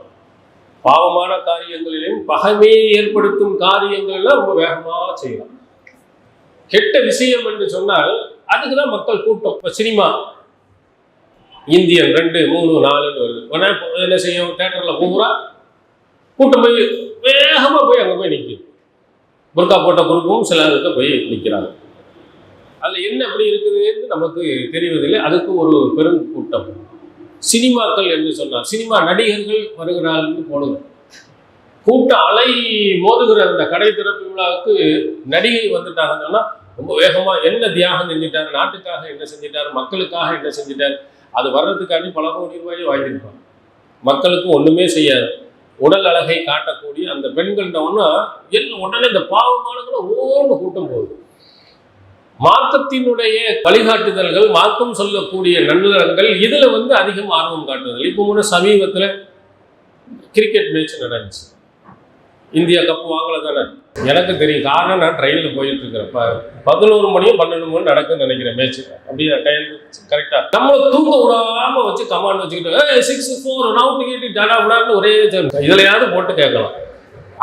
பாவமான காரியங்களிலும் பகைமையை ஏற்படுத்தும் காரியங்களெல்லாம் ரொம்ப வேகமாக செய்யலாம். கெட்ட விஷயம் என்று சொன்னால் அதுக்கு தான் மக்கள் கூட்டம். இப்போ சினிமா, இந்தியன் 2, 3, 4 வருது. உடனே என்ன செய்யும், தேட்டரில் பூரா கூட்டம் போய் வேகமாக போய் அங்கே போய் நிற்கும். புர்கா போட்ட குரூப்பும் சில இதுக்கு போய் நிற்கிறாங்க. அதில் என்ன அப்படி இருக்குதுன்னு நமக்கு தெரிவதில்லை. அதுக்கு ஒரு பெரும் கூட்டம். சினிமாக்கள் என்று சொன்னார், சினிமா நடிகர்கள் வருகிறார்கள் போடுங்க. கூட்ட அலை மோதுகிற அந்த கடை திறப்பு விழாவுக்கு நடிகை வந்துட்டாங்கன்னா ரொம்ப வேகமாக என்ன தியாகம் செஞ்சிட்டாரு, நாட்டுக்காக என்ன செஞ்சிட்டாரு, மக்களுக்காக என்ன செஞ்சிட்டாரு, அது வர்றதுக்காண்டி பல கோடி ரூபாயை வாங்கியிருப்பாங்க. மக்களுக்கு ஒன்றுமே செய்யாது. உடல் அழகை காட்டக்கூடிய அந்த பெண்கள்கிட்ட உடனே இந்த பாவமானங்களும் ஓடு கூட்டம் போகுது. மார்க்கத்தினுடைய வழிகாட்டுதல்கள், மார்க்கம் சொல்லக்கூடிய நல்லறங்கள் இதுல அதிகம் ஆர்வம் காட்டுதல். இப்போ கூட சமீபத்தில் கிரிக்கெட் மேட்ச் நடந்துச்சு. இந்தியா கப்பு வாங்கல தானே, எனக்கு தெரியும். காரணம், நான் ட்ரெயினில் போயிட்டு இருக்கிறேன். 11 மணியும் 12 மணி நடக்குன்னு நினைக்கிறேன் மேட்ச். அப்படியே டைம் கரெக்டாக நம்மளை தூங்க விடாம வச்சு கமாண்ட் வச்சுக்கிட்டு 6, 4 ரவுண்ட் கேட்டு டடா விடான்னு ஒரே இதுலையாவது போட்டு கேட்கலாம்.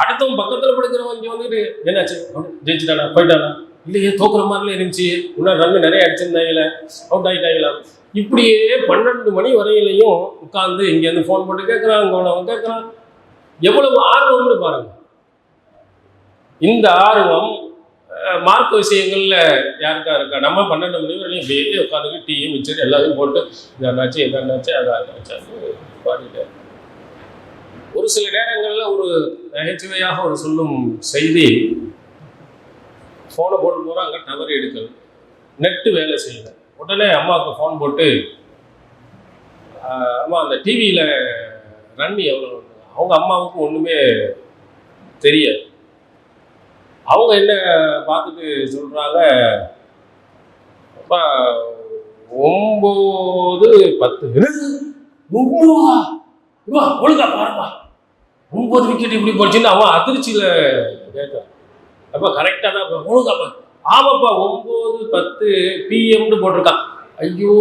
அடுத்தவன் பக்கத்தில் படுக்கிறவன் இங்கே வந்துட்டு என்னாச்சு, ஜெயிச்சுட்டானா, போயிட்டானா, இல்லையே தோக்குற மாதிரிலாம் இருந்துச்சு, இன்னும் ரன் நிறைய அடிச்சிருந்தாங்கள, அவுட் ஆகிட்டாங்களா, இப்படியே 12 மணி வரையிலையும் உட்காந்து இங்கேருந்து ஃபோன் போட்டு கேட்குறான், அங்கே அவன் கேட்குறான். எவ்வளவு ஆர்வம்னு பாருங்க. இந்த ஆர்வம் மார்க்க விஷயங்கள்ல யாருக்கா இருக்கா? நம்ம 12 மணி வரையும் அப்படியே உட்காந்துட்டு டீ மிச்சர் எல்லாத்தையும் போட்டு இதாச்சு எதாச்சு அதாச்சு பாடிட்டு. ஒரு சில நேரங்களில் ஒரு நகைச்சுவையாக ஒரு சொல்லும் செய்தி, ஃபோனை போட்டு போகிறோம், அங்கே டவர் எடுக்கல, நெட்டு வேலை செய்யல. உடனே அம்மாவுக்கு ஃபோன் போட்டு, அம்மா அந்த டிவியில் ரன் எவ்வளோ? அவங்க அம்மாவுக்கு ஒன்றுமே தெரியாது. அவங்க என்ன பார்த்துட்டு சொல்கிறாங்க, அப்பா 9-10 ஒழுங்கா பாருப்பா, 9 விக்கெட் இப்படி போச்சுன்னு அவன் அதிர்ச்சியில் கேட்குறான். அப்போ கரெக்டாக தான் ஒழுங்காப்பா, ஆமாப்பா 9-10 PM போட்டிருக்கான். ஐயோ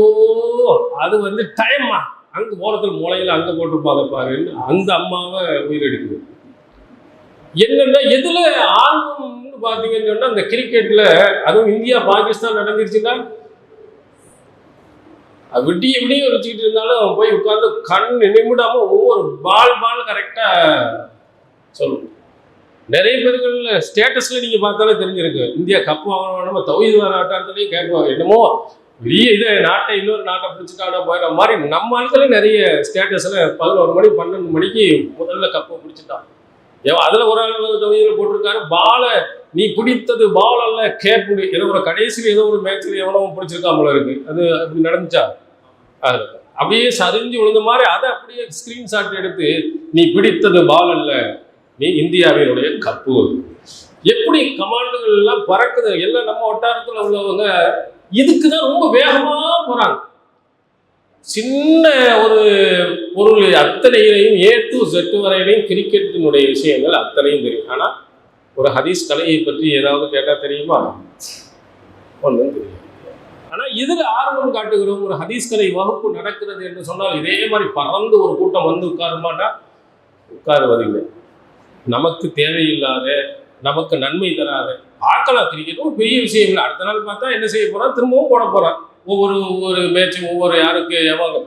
அது டைம்மா, அங்கே போகிறதுக்கு மூளையில் அங்கே போட்டிருப்பாங்க பாருன்னு அந்த அம்மாவை உயிரெடுக்குது. என்னன்னா எதுல ஆர்வம்னு பார்த்தீங்கன்னு சொன்னா, அந்த கிரிக்கெட்ல, அதுவும் இந்தியா பாகிஸ்தான் நடந்துருச்சுன்னா விடிய வச்சுக்கிட்டு இருந்தாலும் போய் உட்காந்து கண் நிமிடாம ஒவ்வொரு பால் கரெக்டா சொல்லும். நிறைய பேர்கள் ஸ்டேட்டஸ்ல நீங்க பார்த்தாலே தெரிஞ்சிருக்கு, இந்தியா கப்பு வாங்கணும் தௌஹீத் ஆட்டாரத்துலேயும் கேட்குவாங்க, என்னமோ பெரிய இதை நாட்டை இன்னொரு நாட்டை பிடிச்சிட்டான போயிட மாதிரி. நம்ம ஆட்களே நிறைய ஸ்டேட்டஸ்ல 11 மணி 12 மணிக்கு முதல்ல கப்பை பிடிச்சிட்டான். அதுல ஒரு ஆள் தொகுதியில் போட்டிருக்காரு, பாலை நீ பிடித்தது பால் அல்ல கேப்புடு. ஏதோ ஒரு கடைசியில் ஏதோ ஒரு மேட்ச்ல எவ்வளவு பிடிச்சிருக்காமல இருக்கு. அது அப்படி நடந்துச்சா? அது அப்படியே சரிஞ்சு விழுந்த மாதிரி அதை அப்படியே ஸ்கிரீன்ஷாட் எடுத்து, நீ பிடித்தது பால் அல்ல, நீ இந்தியாவினுடைய கப்பு. எப்படி கமாண்டுகள் எல்லாம் பறக்குது. எல்லாம் நம்ம வட்டாரத்தில் உள்ளவங்க இதுக்குதான் ரொம்ப வேகமா போறாங்க. சின்ன ஒரு பொருள் அத்தனையிலையும் A to Z வரையிலையும் கிரிக்கெட்டினுடைய விஷயங்கள் அத்தனையும் தெரியும். ஆனால் ஒரு ஹதீஸ் கலையை பற்றி ஏதாவது கேட்டால் தெரியுமா? ஒன்றும் தெரியும். ஆனால் இதில் ஆர்வம் காட்டுகிறோம். ஒரு ஹதீஸ் கலை வகுப்பு நடக்கிறது என்று சொன்னால் இதே மாதிரி பறந்து ஒரு கூட்டம் உட்காருமாட்டா? உட்காருவதில்லை. நமக்கு தேவையில்லாத, நமக்கு நன்மை தராத பார்க்கலாம். கிரிக்கெட் ஒரு பெரிய விஷயம் இல்லை. அடுத்த நாள் பார்த்தா என்ன செய்ய போறான், திரும்பவும் போட போறான். ஒவ்வொரு மேட்சும் ஒவ்வொரு யாருக்கு எவ்வளோ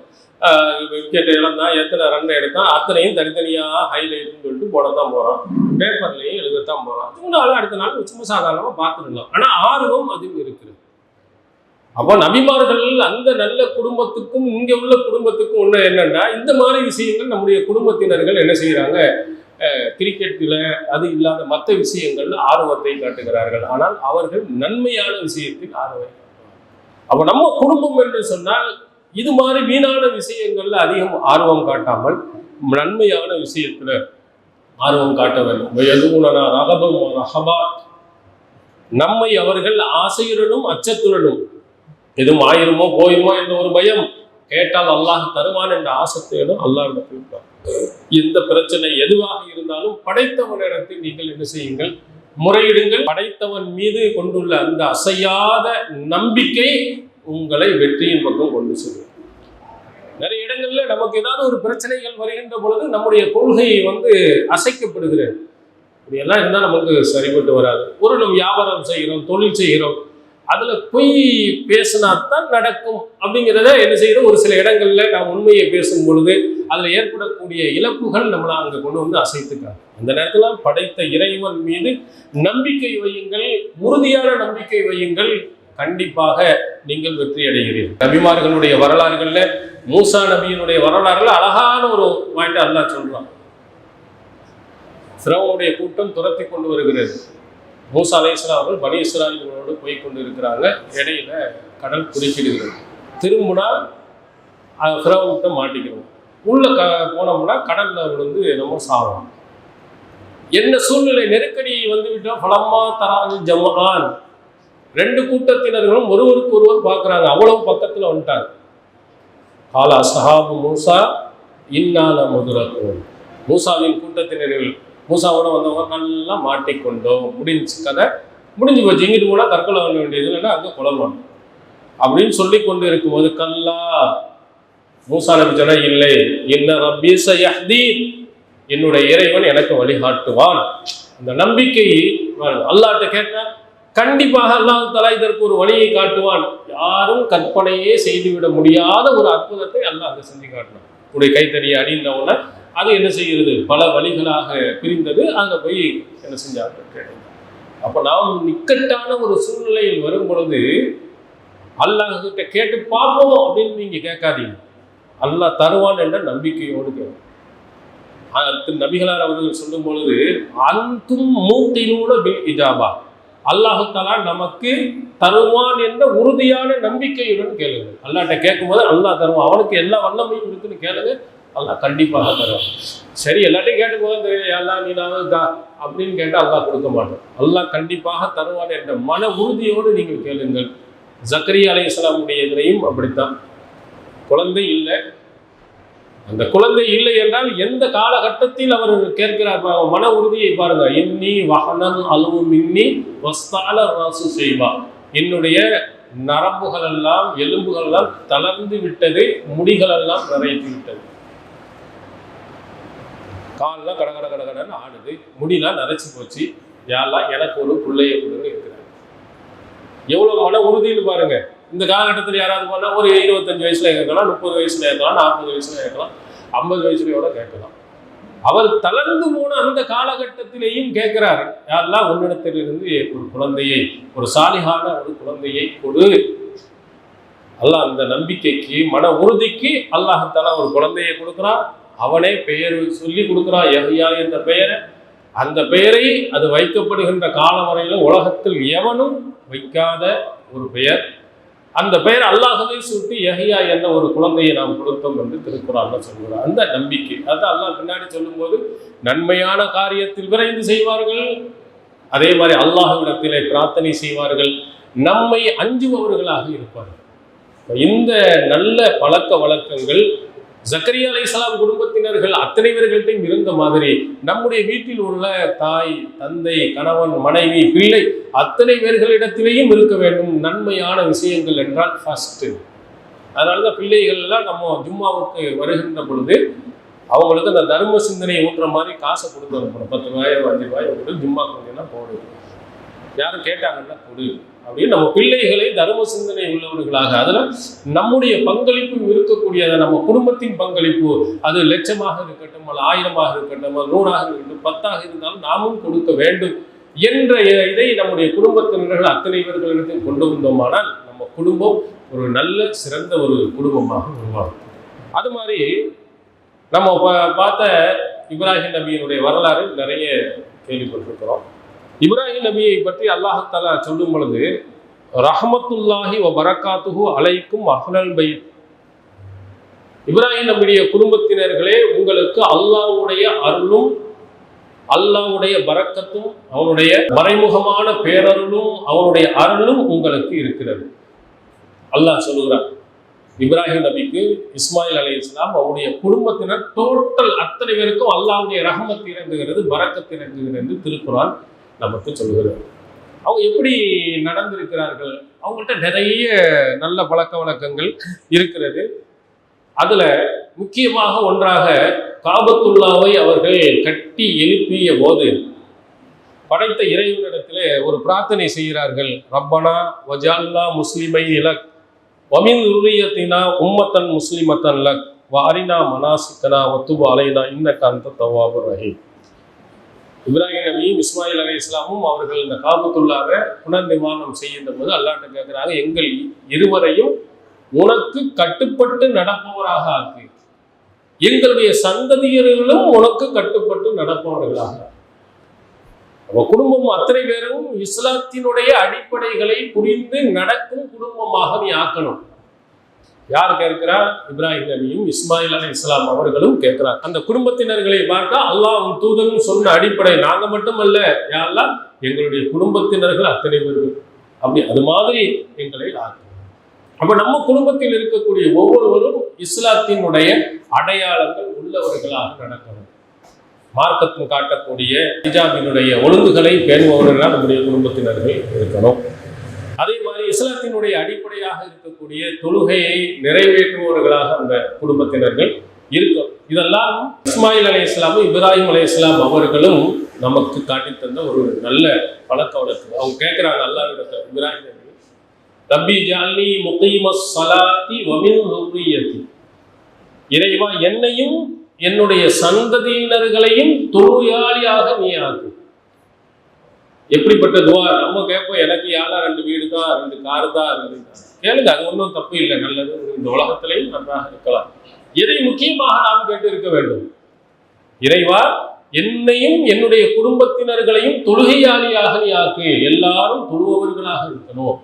விக்கெட் இழந்தா, எத்தனை ரன் எடுத்தான், அத்தனையும் தனித்தனியாக ஹைலைட்னு சொல்லிட்டு போடத்தான் போகிறான். பேப்பர்லையும் எழுதத்தான் போகிறான். முன்னாள் அடுத்த நாள் சும்மா சாதாரணமாக பார்த்துடலாம். ஆனால் ஆர்வம் அதுவும் இருக்குது. அப்போ நபிமார்கள் அந்த நல்ல குடும்பத்துக்கும் இங்கே உள்ள குடும்பத்துக்கும் ஒன்று என்னன்னா, இந்த மாதிரி விஷயங்கள் நம்முடைய குடும்பத்தினர்கள் என்ன செய்கிறாங்க, கிரிக்கெட்டில் அது இல்லாத மற்ற விஷயங்கள் ஆர்வத்தை காட்டுகிறார்கள். ஆனால் அவர்கள் நன்மையான விஷயத்தில் ஆர்வம். அப்போ நம்ம குடும்பம் என்று சொன்னால் இது மாதிரி வீணான விஷயங்கள்ல அதிகம் ஆர்வம் காட்டாமல் நன்மையான விஷயத்துல ஆர்வம் காட்ட வேண்டும். எதுவுனா ரகபம் ரஹபா, நம்மை அவர்கள் ஆசையுடனும் அச்சத்துடனும், எதுவும் ஆயிருமோ போயிருமோ என்ற ஒரு பயம், கேட்டால் அல்லாஹ் தருவான் என்ற ஆசையோடும் அல்லாஹ் இருப்பார். எந்த பிரச்சனை எதுவாக இருந்தாலும் படைத்தவனிடத்தில் நீங்கள் என்ன செய்யுங்கள், முறையிடுங்கள். படைத்தவன் மீது கொண்டுள்ள அந்த அசையாத நம்பிக்கை உங்களை வெற்றியின் பக்கம் கொண்டு செல்லும். நிறைய இடங்கள்ல நமக்கு ஏதாவது ஒரு பிரச்சனைகள் வருகின்ற பொழுது நம்முடைய கொள்கை அசைக்கப்படுகிறது. இப்படியெல்லாம் இருந்தால் நமக்கு சரிபட்டு வராது. ஒரு நம்ம வியாபாரம் செய்கிறோம், தொழில் செய்கிறோம், அதுல பொய் பேசினாத்தான் நடக்கும் அப்படிங்கிறத என்ன செய்யறோம், ஒரு சில இடங்கள்ல நாம் உண்மையை பேசும் பொழுது அதுல ஏற்படக்கூடிய இழப்புகள் நம்மளை அங்க கொண்டு வந்து அசைத்துக்காங்க. அந்த நேரத்துல படைத்த இறைவன் மீது நம்பிக்கை வையுங்கள், உறுதியான நம்பிக்கை வையுங்கள், கண்டிப்பாக நீங்கள் வெற்றி அடைகிறீர்கள். நபிமார்களுடைய வரலாறுகள்ல மூசா நபியினுடைய வரலாறுல அழகான ஒரு பாயிண்ட் அல்லாஹ் சொல்றான். ஃபிரௌனுடைய கூட்டம் துரத்தி கொண்டு வருகிறது. மூசா அலைஹிஸ்ஸலாம் அவர்கள் பனி இஸ்ராயீலோடு போய் கொண்டு இருக்கிறாங்க. இடையில கடல் குறுக்கிடுகிறது. திரும்பினா ஃபிரௌன்கிட்ட மாட்டிக்கிறோம். உள்ள போனோம்னா கடல்ல விழுந்து நம்ம சாவோம். என்ன சூழ்நிலை, நெருக்கடி வந்து விட்டோம். ஃபலம்மா தரால் ஜம்ஆன், ரெண்டு கூட்டத்தினர்களும் ஒருவருக்கு ஒருவர் பார்க்குறாங்க. அவ்வளவு பக்கத்தில் வந்துட்டாங்க. காலா சஹாபு மூசா இன்னால முதுரக்கும், மூசாவின் கூட்டத்தினர்கள் மூசாவோட வந்தவங்க நல்லா மாட்டிக்கொண்டோம், முடிஞ்சு கதை முடிஞ்சு போச்சு, இங்கிட்டு போனால் தற்கொலை பண்ண வேண்டியது இல்லைன்னா அங்கே கொலமான் அப்படின்னு சொல்லி கொண்டு இருக்கும்போது கல்லா மூசா நபி சொன்னா இல்லை, இன்ன ரப்பி சயஹ்தீன், என்னுடைய இறைவன் எனக்கு வழிகாட்டுவான். அந்த நம்பிக்கை அல்லாஹ்ட்ட கேட்டா கண்டிப்பாக அல்லாஹ் தஆலா இதற்கு ஒரு வழியை காட்டுவான். யாரும் கற்பனையே செய்துவிட முடியாத ஒரு அற்புதத்தை அல்லாஹ் அங்கே செஞ்சு காட்டினான். உடைய கைத்தறியை அணிந்தவுடனே அது என்ன செய்கிறது, பல வழிகளாக பிரிந்தது. அங்கே போய் என்ன செஞ்சாங்க. அப்போ நாம் நிக்கட்டான ஒரு சூழ்நிலையில் வரும் பொழுது அல்லாஹ் கிட்ட கேட்டு பார்ப்போம் அப்படின்னு நீங்க கேட்காதீங்க. அல்லாஹ் தருவான் என்ற நம்பிக்கையோடு கேட்கும். நபிகளார் அவர்கள் சொல்லும் பொழுது அன்தும் மூத்தினூட பில் இஜாபா, அல்லாஹு தஆலா நமக்கு தருவான் என்ற உறுதியான நம்பிக்கையுடன் கேளுங்க. அல்லாஹ்ட்ட கேட்கும்போது அல்லாஹ் தருவான், அவனுக்கு எல்லா வல்லமையும் இருக்குன்னு கேளுங்க, அல்லாஹ் கண்டிப்பாக தருவான். சரி, எல்லாத்தையும் கேட்டு போது எல்லாம் நீனாவது அப்படின்னு கேட்டால் அல்லாஹ் கொடுக்க மாட்டோம். அல்லாஹ் கண்டிப்பாக தருவான் என்ற மன உறுதியோடு நீங்கள் கேளுங்கள். ஜக்கரியா அலைஹிஸ்ஸலாமுடைய இதிலையும் அப்படித்தான். குழந்தை இல்லை, அந்த குழந்தை இல்லை என்றால் எந்த காலகட்டத்தில் அவர் கேட்கிறார், மன உறுதியை பாருங்க. இன்னி வஹனல் அலுவு மின்னி வஸ்தால ராசு செய்வா, என்னுடைய நரம்புகள் எல்லாம் எலும்புகள் எல்லாம் தளர்ந்து விட்டது, முடிகள் எல்லாம் நிறைத்து விட்டது. கால்லாம் கட கட கட கடன்னு ஆடுது, முடியெல்லாம் நரைச்சி போச்சு. யாரெல்லாம் எனக்கு ஒரு பிள்ளைய கொடுங்க இருக்கிறாங்க. எவ்வளவு மன உறுதின்னு பாருங்க. இந்த காலகட்டத்தில் யாராவது போனால் ஒரு 25 வயசுல கேட்கலாம், 30 வயசுல கேட்கலாம், 40 வயசுல கேட்கலாம், 50 வயசுலையோட கேட்கலாம். அவர் தளர்ந்து போன அந்த காலகட்டத்திலேயும் கேட்கிறாரு, யாரெல்லாம் உன்னிடத்திலிருந்து ஒரு குழந்தையை, ஒரு சாலிகான ஒரு குழந்தையை கொடு. அல்லாஹ் அந்த நம்பிக்கைக்கு மன உறுதிக்கு அல்லாஹ் தஆலா ஒரு குழந்தையை கொடுக்குறான். அவனே பெயர் சொல்லி கொடுக்குறான், யஹ்யா என்ற பெயரை. அந்த பெயரை அது வைக்கப்படுகின்ற காலம் வரையில உலகத்தில் எவனும் வைக்காத ஒரு பெயர். அந்த பெயர் அல்லாஹ்வே சுட்டி யஹ்யா என்ற ஒரு குழந்தையை நாம் கொடுத்தோம் என்று திருக்குறான்ல சொல்கிறார். அந்த நம்பிக்கை அது அல்லாஹ் பின்னாடி சொல்லும்போது நன்மையான காரியத்தில் விரைந்து செய்வார்கள், அதே மாதிரி அல்லாஹ்விடத்திலே பிரார்த்தனை செய்வார்கள், நம்மை அஞ்சுபவர்களாக இருப்பார்கள். இந்த நல்ல பழக்க வழக்கங்கள் ஜக்கரியா அலைஹிஸ்ஸலாம் குடும்பத்தினர்கள் அத்தனை பேர்கள்ட்டையும் இருந்த மாதிரி நம்முடைய வீட்டில் உள்ள தாய், தந்தை, கணவன், மனைவி, பிள்ளை அத்தனை பேர்களிடத்திலேயும் இருக்க வேண்டும். நன்மையான விஷயங்கள் என்றால் ஃபர்ஸ்ட். அதனாலதான் பிள்ளைகள் எல்லாம் நம்ம ஜும்மாவுக்கு வருகின்ற பொழுது அவங்களுக்கு அந்த தர்ம சிந்தனையை ஊட்டுற மாதிரி காசை கொடுத்து அனுப்பணும். 10 ரூபாயோ 5 ரூபாயோ கொடுத்து ஜும்மா கொஞ்சம் போடு, யாரும் கேட்டாங்கன்னா கொடு அப்படின்னு நம்ம பிள்ளைகளை தர்ம சிந்தனை உள்ளவர்களாக, அதில் நம்முடைய பங்களிப்பும் இருக்கக்கூடியதை, நம்ம குடும்பத்தின் பங்களிப்பு அது லட்சமாக இருக்கட்டும், அல்ல 1000ஆக இருக்கட்டும், 100ஆக இருக்கட்டும், 10ஆக இருந்தாலும் நாமும் கொடுக்க வேண்டும் என்ற இதை நம்முடைய குடும்பத்தினர்கள் அத்தனை பேர்களிடத்தில் கொண்டு வந்தோமானால் நம்ம குடும்பம் ஒரு நல்ல சிறந்த ஒரு குடும்பமாக உருவாகும். அது மாதிரி நம்ம பார்த்த இப்ராஹிம் நபியினுடைய வரலாறு நிறைய கேள்விப்பட்டிருக்கிறோம். இப்ராஹிம் நபியை பற்றி அல்லாஹ் தஆலா சொல்லும் பொழுது ரஹ்மத்துல்லாஹி வ பரக்காத்துஹு அலைக்கும் அஹ்லல் பைத், இப்ராஹிம் நபியுடைய குடும்பத்தினர்களே உங்களுக்கு அல்லாஹ்வுடைய அருளும் அல்லாஹ்வுடைய பரக்கத்தும் அவனுடைய மறைமுகமான பேரருளும் அவனுடைய அருளும் உங்களுக்கு இருக்கிறது. அல்லாஹ் சொல்லுகிறார் இப்ராஹிம் நபிக்கு, இஸ்மாயில் அலைஹிஸ்ஸலாம் அவருடைய குடும்பத்தினர் டோட்டல் அத்தனை பேருக்கும் அல்லாஹ்வுடைய ரஹ்மத் இறங்குகிறது, பரக்கத் இறங்குகிறது என்று திருக்குர்ஆன் நமக்கு சொல்லுகிறது. அவங்க எப்படி நடந்திருக்கிறார்கள், அவங்கள்ட்ட நிறைய நல்ல பழக்க வழக்கங்கள் இருக்கிறது. அதுல முக்கியமாக ஒன்றாக காபத்துல்லாவை அவர்கள் கட்டி எழுப்பிய போது படைத்த இறைவனிடத்திலே ஒரு பிரார்த்தனை செய்கிறார்கள். ரப்பனா வஜால்லா முஸ்லிமை இலக் வமின் உரியத்தினா உம்மத்தன் முஸ்லிமத்தன் லக் வாரினா மனாசிக்கனா ஒத்துபு அலைனா இன்னக்க அந்த தவாபுர் ரஹீம். இப்ராஹிம் நபியும் இஸ்மாயில் அலைஹிஸ்ஸலாமும் அவர்கள் இந்த காபத்துல்லாஹ்வை புனர் நிர்மாணம் செய்கின்ற போது அல்லாஹ்ட்ட கேட்கிறாங்க, எங்கள் இருவரையும் உனக்கு கட்டுப்பட்டு நடப்பவராக ஆக்கு, எங்களுடைய சந்ததியர்களும் உனக்கு கட்டுப்பட்டு நடப்பவர்களாக. நம்ம குடும்பம் அத்தனை பேரும் இஸ்லாத்தினுடைய அடிப்படைகளை புரிந்து நடக்கும் குடும்பமாக நீ ஆக்கணும். யார் கேட்கிறார்? இப்ராஹிம் நபியும் இஸ்மாயில் அலைஹிஸ்ஸலாம் அவர்களும் கேட்கிறார். அந்த குடும்பத்தினர்களை பார்த்தா அல்லாஹ்வும் தூதரும் சொன்ன அடிப்படை, நாங்க மட்டுமல்ல யா அல்லாஹ், எங்களுடைய குடும்பத்தினர்கள் அத்தனை பேர்கள் அப்படி அது மாதிரி எங்களை ஆக்கும். அப்ப நம்ம குடும்பத்தில் இருக்கக்கூடிய ஒவ்வொருவரும் இஸ்லாத்தினுடைய அடையாளங்கள் உள்ளவர்களாக நடக்கணும். மார்க்கத்தும் காட்டக்கூடிய ஹிஜாபினுடைய ஒழுங்குகளை பேணுபவர்களாக நம்முடைய குடும்பத்தினர்கள் இருக்கணும். அதே மாதிரி இஸ்லாத்தினுடைய அடிப்படையாக இருக்கக்கூடிய தொழுகையை நிறைவேற்றுபவர்களாக அந்த குடும்பத்தினர்கள் இருக்கும். இதெல்லாம் இஸ்மாயில் அலைஹிஸ்ஸலாமும் இப்ராஹிம் அலைஹிஸ்ஸலாம் அவர்களும் நமக்கு காட்டி தந்த ஒரு நல்ல பழக்க வழக்கம். அவங்க கேட்கிறாங்க அல்லாஹ்விடத்தில், இப்ராஹிம் நபி, ரப்பி ஜஅல்னி முகீமஸ் ஸலாத்தி வ மின் ذُرِّيَّتِي, இறைவா என்னையும் என்னுடைய சந்ததியினர்களையும் தொழுகையாளியாக நீ ஆக்கு. எப்படிப்பட்ட துவா நம்ம கேட்போம், எனக்கு யாரா 2 வீடு தான், 2 கார் தான், 2 கேளுங்க, அது ஒன்றும் தப்பு இல்லை, நல்லது. இந்த உலகத்திலையும் நன்றாக இருக்கலாம். எதை முக்கியமாக நாம் கேட்டு இருக்க வேண்டும்? இறைவா என்னையும் என்னுடைய குடும்பத்தினர்களையும் தொழுகையாளியாக நீ ஆக்கு, எல்லாரும் தொழுபவர்களாக இருக்கணும்.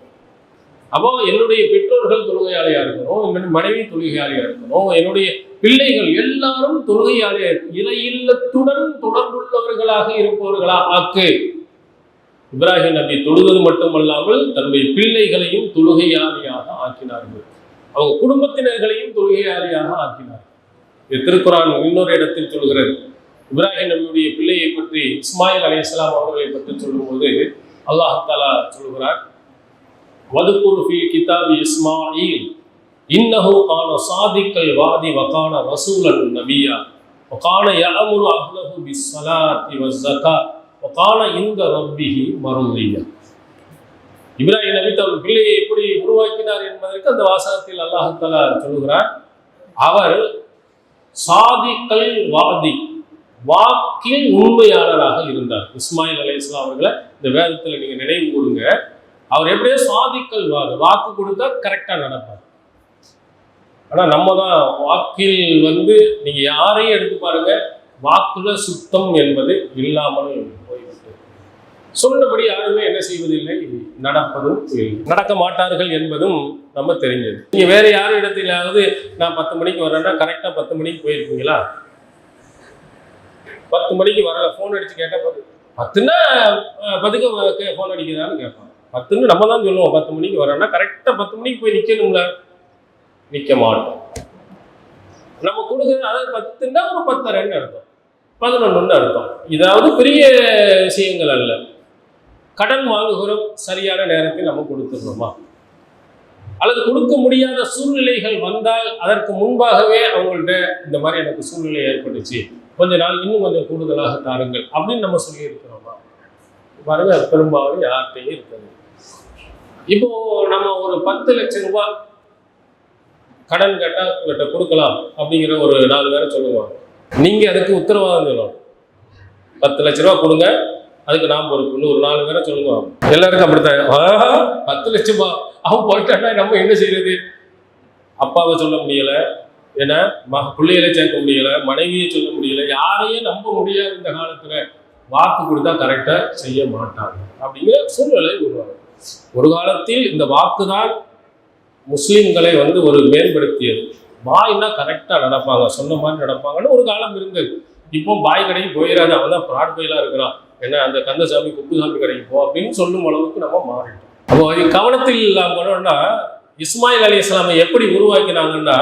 அப்போ என்னுடைய பெற்றோர்கள் தொழுகையாளியா இருக்கணும், என்னுடைய மனைவி தொழுகையாளியா இருக்கணும், என்னுடைய பிள்ளைகள் எல்லாரும் தொழுகையாளியா, இறை இல்லத்துடன் தொடர்புள்ளவர்களாக இருப்பவர்களா ஆக்கு. இப்ராஹிம் நபி தொழுவது மட்டுமல்லாமல் தன்னுடைய பிள்ளைகளையும் தொழுகையாளியாக ஆக்கினார்கள், அவங்க குடும்பத்தினர்களையும் தொழுகையாளியாக ஆக்கினார்கள். இது திருக்குர்ஆன் இன்னொரு இடத்தில் சொல்கிறது. இப்ராஹிம் நபியுடைய பிள்ளையை பற்றி, இஸ்மாயில் அலைஹிஸ்ஸலாம் அவர்களை பற்றி சொல்லும்போது அல்லாஹ் தஆலா சொல்கிறார், வதுகுர் ஃபீ கிதாபி இஸ்மாயில் இன்னஹு கான சாதிக்கல் வாதி வகான ரசூலன் நபியா வகான யஅமுரு அஹ்லஹு பிஸ்ஸலாத்தி வஸ்ஸகாத் வகான இன்த ரப்பிஹி மர்தியா. இப்ராஹிம் நபி தன் பிள்ளையை எப்படி உருவாக்கினார் என்பதற்கு அந்த வாசகத்தில் அல்லாஹ் தஆலா சொல்கிறார், அவர் சாதிக்கல் வாதி, வாக்கில் உண்மையாளராக இருந்தார். இஸ்மாயில் அலைஹிஸ்ஸலாம் அவர்களை இந்த வேதத்தில் நீங்க நினைவு கூறுங்க. அவர் எப்படியே சாதிக்கல் வாக்கு கொடுத்தா கரெக்டா நடப்பார். ஆனா நம்ம தான் வாக்கில் நீங்க யாரையும் எடுத்து பாருங்க, வாக்குல சுத்தம் என்பது இல்லாமல் போய்விட்டு சொன்னபடி யாருமே என்ன செய்வதில்லை, நடப்பதும் இல்லை, நடக்க மாட்டார்கள் என்பதும் நம்ம தெரிஞ்சது. நீங்க வேற யாரும் இடத்திலாவது நான் 10 மணிக்கு வரேன்னா கரெக்டா 10 மணிக்கு போயிருக்கீங்களா? 10 மணிக்கு வரல, போன் அடிச்சு கேட்டா 10ன்னா 10க்கு போன் அடிக்கிறான்னு கேட்பான். 10ன்னு நம்ம தான் சொல்லுவோம். 10 மணிக்கு வரேன்னா கரெக்டா 10 மணிக்கு போய் நிக்கணும்ல, நிக்க மாட்டோம். நம்ம கொடுக்குறது அதாவது 10ன்னா ஒரு 10:30 அர்த்தம், 11 அர்த்தம். இதாவது பெரிய விஷயங்கள் அல்ல. கடன் வாங்குகிறோம், சரியான நேரத்தில் நம்ம கொடுத்துடுறோமா? அல்லது கொடுக்க முடியாத சூழ்நிலைகள் வந்தால் அதற்கு முன்பாகவே அவங்கள்ட்ட இந்த மாதிரி எனக்கு சூழ்நிலை ஏற்பட்டுச்சு, கொஞ்ச நாள் இன்னும் கொஞ்சம் கூடுதலாக தாருங்கள் அப்படின்னு நம்ம சொல்லி இருக்கிறோமா? பாருங்க, அது பெரும்பாலும் யார்கிட்டையும் இருக்குது. இப்போ நம்ம ஒரு 10 லட்சம் ரூபாய் கடன் கேட்டால் இவர்கிட்ட கொடுக்கலாம் அப்படிங்கிற ஒரு 4 பேரை சொல்லுவாங்க. நீங்கள் அதுக்கு உத்தரவாதம் சொல்லணும். 10 லட்ச ரூபா கொடுங்க, அதுக்கு நாம் பொறுப்பு. இன்னும் ஒரு 4 பேரை சொல்லுவாங்க. எல்லாருக்கும் அப்படித்தான். 10 லட்சம் ரூபா அவன் போயிட்டான்னா நம்ம என்ன செய்யறது? அப்பாவை சொல்ல முடியல, ஏன்னா பிள்ளைகளை சேர்க்க முடியல, மனைவியை சொல்ல முடியல, யாரையும் நம்ப முடியாது. இந்த காலத்துல வாக்கு கொடுத்தா கரெக்டா செய்ய மாட்டாங்க அப்படிங்கிற சூழ்நிலை உருவாகும். ஒரு காலத்தில் இந்த வாக்குதான் முஸ்லிம்களை ஒரு மேம்படுத்தியது. பாய்னா கரெக்டா நடப்பாங்க, சொன்ன மாதிரி நடப்பாங்கன்னு ஒரு காலம் இருந்தது. இப்போ பாய் கடைக்கு போயிடாது, அவன் தான் ப்ராட் பாய்லாம் இருக்கிறான், ஏன்னா அந்த கந்தசாமி குப்புசாமி கடைக்கு போ அப்படின்னு சொல்லும் அளவுக்கு நம்ம மாறிட்டோம். அப்போ கவனத்தில் இல்லாமன்னா இஸ்மாயில் அலைஹிஸ்ஸலாமை எப்படி உருவாக்கினாங்கன்னா,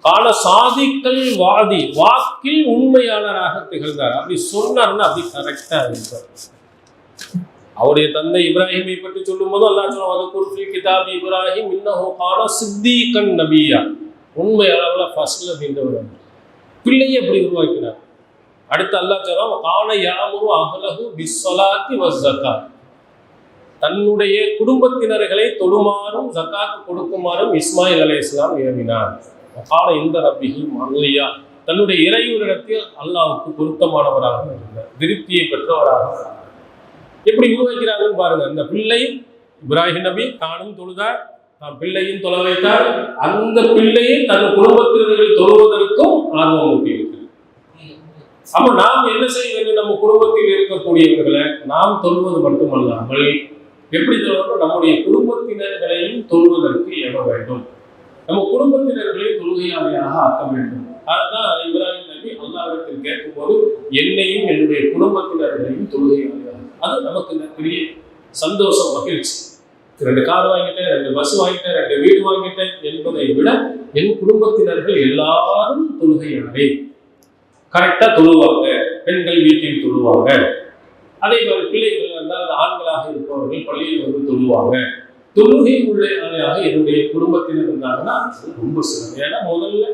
கால சாதிக்கல் வாதி, வாக்கில் உண்மையாளராக திகழ்ந்தார். அப்படி சொன்னார்னா அப்படி கரெக்டா இருந்தார். அவருடைய தந்தை இப்ராஹிமை பற்றி சொல்லும் போது அல்லாஹ் சொல்லுவாங்க, கிதாபி இப்ராஹிம் இன்னஹு கான சித்தீகன் நபியா, உண்மையாளர்ல ஃபஸ்ட்ல நின்றவர். பிள்ளையை எப்படி உருவாக்கினார்? அடுத்து அல்லாஹ் சொல்றான் கான யாமுரு அஹ்லஹு பிஸ்ஸலாத்தி வஸ்ஸகாத், தன்னுடைய குடும்பத்தினர்களை தொழுமாறும் ஜகாத் கொடுக்குமாறும் இஸ்மாயில் அலைஹிஸ்ஸலாம் ஏவினார். கால இந்த ரப்பிஹி மர்லியா, தன்னுடைய இறைவனிடத்தில் அல்லாஹ்வுக்கு பொருத்தமானவராக இருந்தார், திருப்தியை பெற்றவராக இருந்தார். எப்படி உருவாக்கிறாங்கன்னு பாருங்க. அந்த பிள்ளை இப்ராஹிம் நபி தானும் தொழுதார், தான் பிள்ளையும் தொழ வைத்தார். அந்த பிள்ளையை தன் குடும்பத்தினர்கள் தொழுவதற்கும் ஆர்வம் ஊட்டியிருக்கு. அப்ப நாம் என்ன செய்ய வேண்டும்? நம்ம குடும்பத்தில் இருக்கக்கூடியவர்களை நாம் தொழுவது மட்டுமல்லாமல் எப்படி தொழுவோம்? நம்முடைய குடும்பத்தினர்களையும் தொழுவதற்கு ஏவ வேண்டும். நம்ம குடும்பத்தினர்களையும் தொழுகையாளியாக ஆக்க வேண்டும். அதுதான் இப்ராஹிம் நபி அல்லாஹ்விடத்தில் கேட்கும்போது என்னையும் என்னுடைய குடும்பத்தினர்களையும் தொழுகையாளியாக. அது நமக்கு பெரிய சந்தோஷம், மகிழ்ச்சி. 2 கார் வாங்கிட்டேன், 2 பஸ் வாங்கிட்டேன், 2 வீடு வாங்கிட்டேன் என்பதை விட என் குடும்பத்தினர்கள் எல்லாரும் தொழுகையாளே, கரெக்டா தொழுவாங்க, பெண்கள் வீட்டில் தொழுவாங்க. அதே மாதிரி பிள்ளைகள் இருந்தால் ஆண்களாக இருப்பவர்கள் பள்ளியில் வந்து தொழுவாங்க. தொழுகை உள்ளாக என்னுடைய குடும்பத்தினர் இருந்தாங்கன்னா ரொம்ப சிறந்த. ஏன்னா முதல்ல